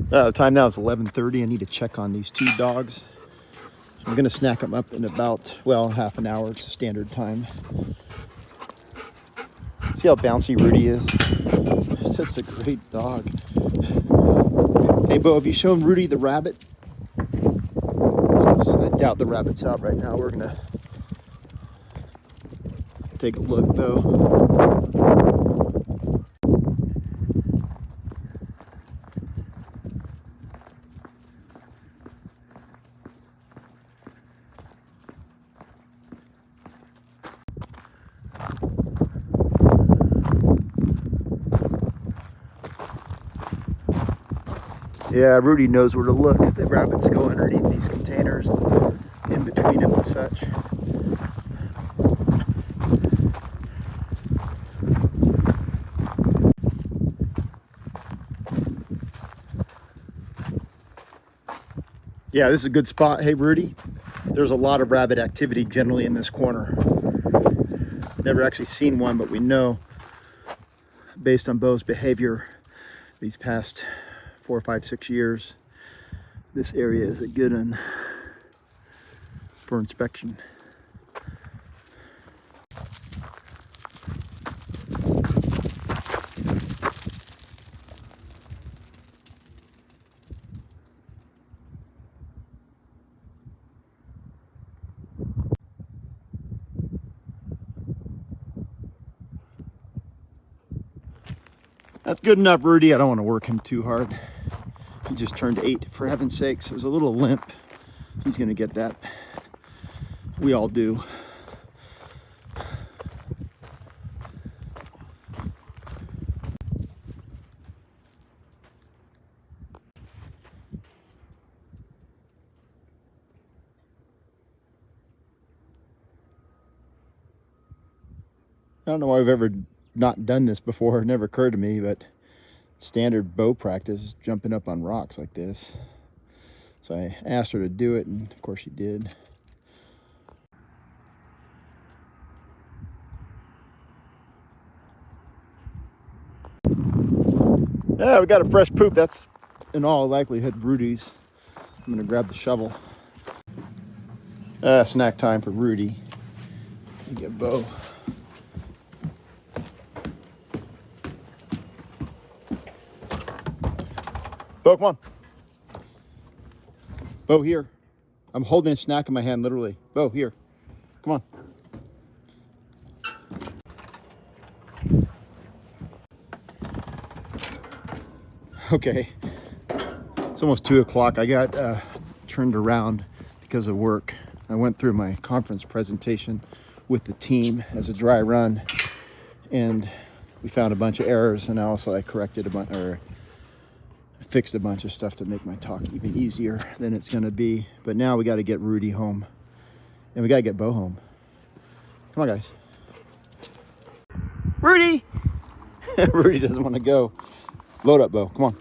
The time now is 11:30. I need to check on these two dogs. I'm gonna snack them up in about, well, half an hour. It's the standard time. See how bouncy Rudy is? Such a great dog. Hey, Beau, have you shown Rudy the rabbit? I doubt the rabbit's out right now. We're gonna take a look, though. Yeah, Rudy knows where to look. The rabbits go underneath these containers, in between them and such. Yeah, this is a good spot. Hey, Rudy, there's a lot of rabbit activity generally in this corner. Never actually seen one, but we know based on Beau's behavior these past 4, 5, 6 years, this area is a good one for inspection. That's good enough, Rudy. I don't want to work him too hard. He just turned 8, for heaven's sakes. There's a little limp. He's going to get that. We all do. I don't know why I've ever not done this before. It never occurred to me, but standard Beau practice is jumping up on rocks like this. So I asked her to do it, and of course she did. Yeah, we got a fresh poop. That's in all likelihood Rudy's. I'm gonna grab the shovel. Snack time for Rudy. Get Beau. Beau, come on. Beau, here. I'm holding a snack in my hand, literally. Beau, here. Come on. Okay. It's almost 2 o'clock. I got turned around because of work. I went through my conference presentation with the team as a dry run, and we found a bunch of errors, and also I corrected a bunch, or fixed a bunch of stuff to make my talk even easier than it's going to be. But now we got to get Rudy home, and we got to get Beau home. Come on, guys. Rudy! Rudy doesn't want to go. Load up, Beau. Come on.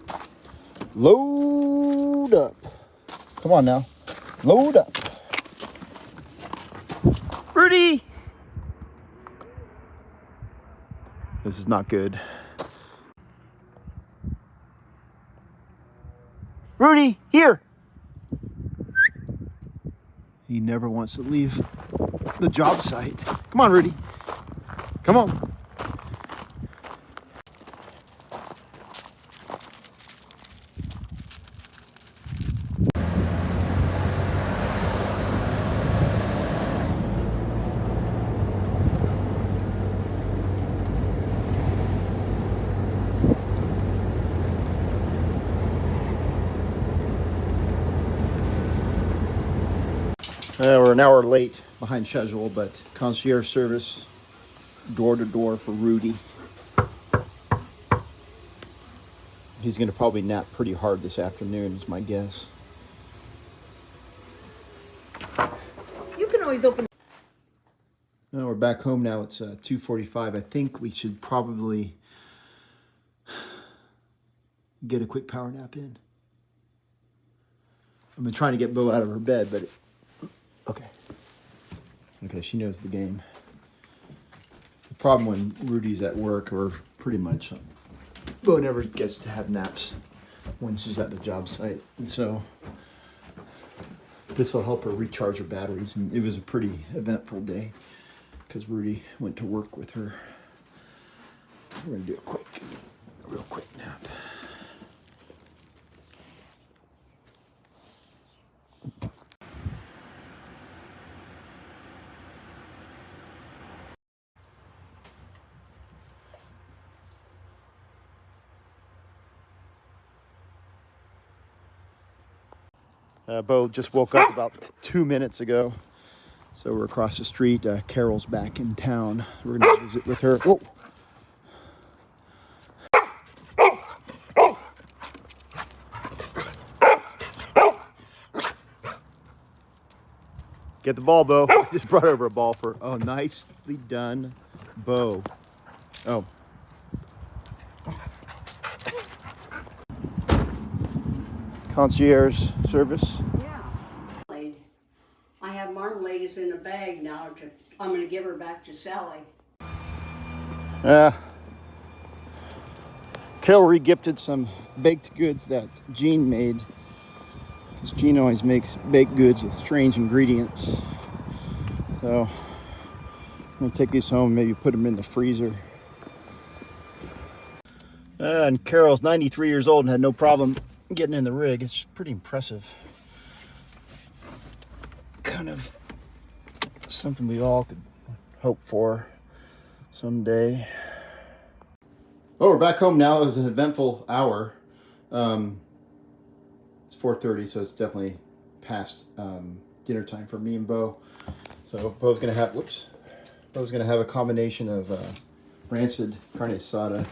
Load up. Come on now. Load up. Rudy! This is not good. Rudy, here! He never wants to leave the job site. Come on, Rudy. Come on. We're an hour late behind schedule, but concierge service door to door for Rudy. He's going to probably nap pretty hard this afternoon, is my guess. You can always open. Well, we're back home now. It's 2:45. I think we should probably get a quick power nap in. I've been trying to get Beau out of her bed, but okay, she knows the game. The problem when Rudy's at work, or pretty much, Beau never gets to have naps when she's at the job site, and so this will help her recharge her batteries. And it was a pretty eventful day because Rudy went to work with her. We're gonna do a real quick nap. Beau just woke up about 2 minutes ago, so we're across the street. Carol's back in town. We're gonna visit with her. Whoa! Get the ball, Beau. I just brought over a ball for. Oh, nicely done, Beau. Oh. Concierge service. Yeah. I have marmalade is in a bag now. I'm going to give her back to Sally. Carol re-gifted some baked goods that Jean made. Because Jean always makes baked goods with strange ingredients. So I'm gonna take these home, maybe put them in the freezer. And Carol's 93 years old and had no problem getting in the rig. It's pretty impressive. Kind of something we all could hope for someday. Oh, we're back home now. It was an eventful hour. It's 4:30, so it's definitely past dinner time for me and Beau. So Beau's gonna have, Beau's gonna have a combination of rancid carne asada.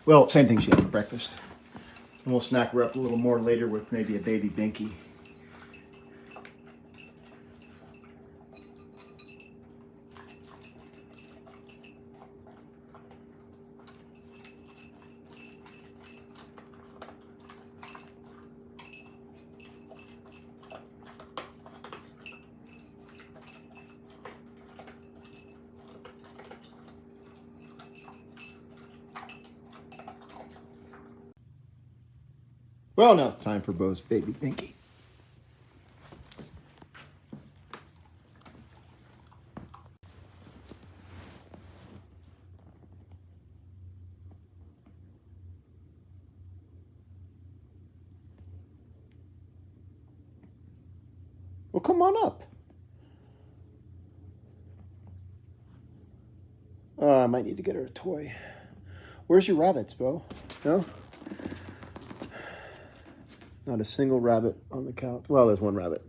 Well, same thing she had for breakfast. And we'll snack her up a little more later with maybe a baby binky. Well, now it's time for Beau's baby binky. Well, come on up. I might need to get her a toy. Where's your rabbits, Beau? No? Not a single rabbit on the couch. Well, there's one rabbit.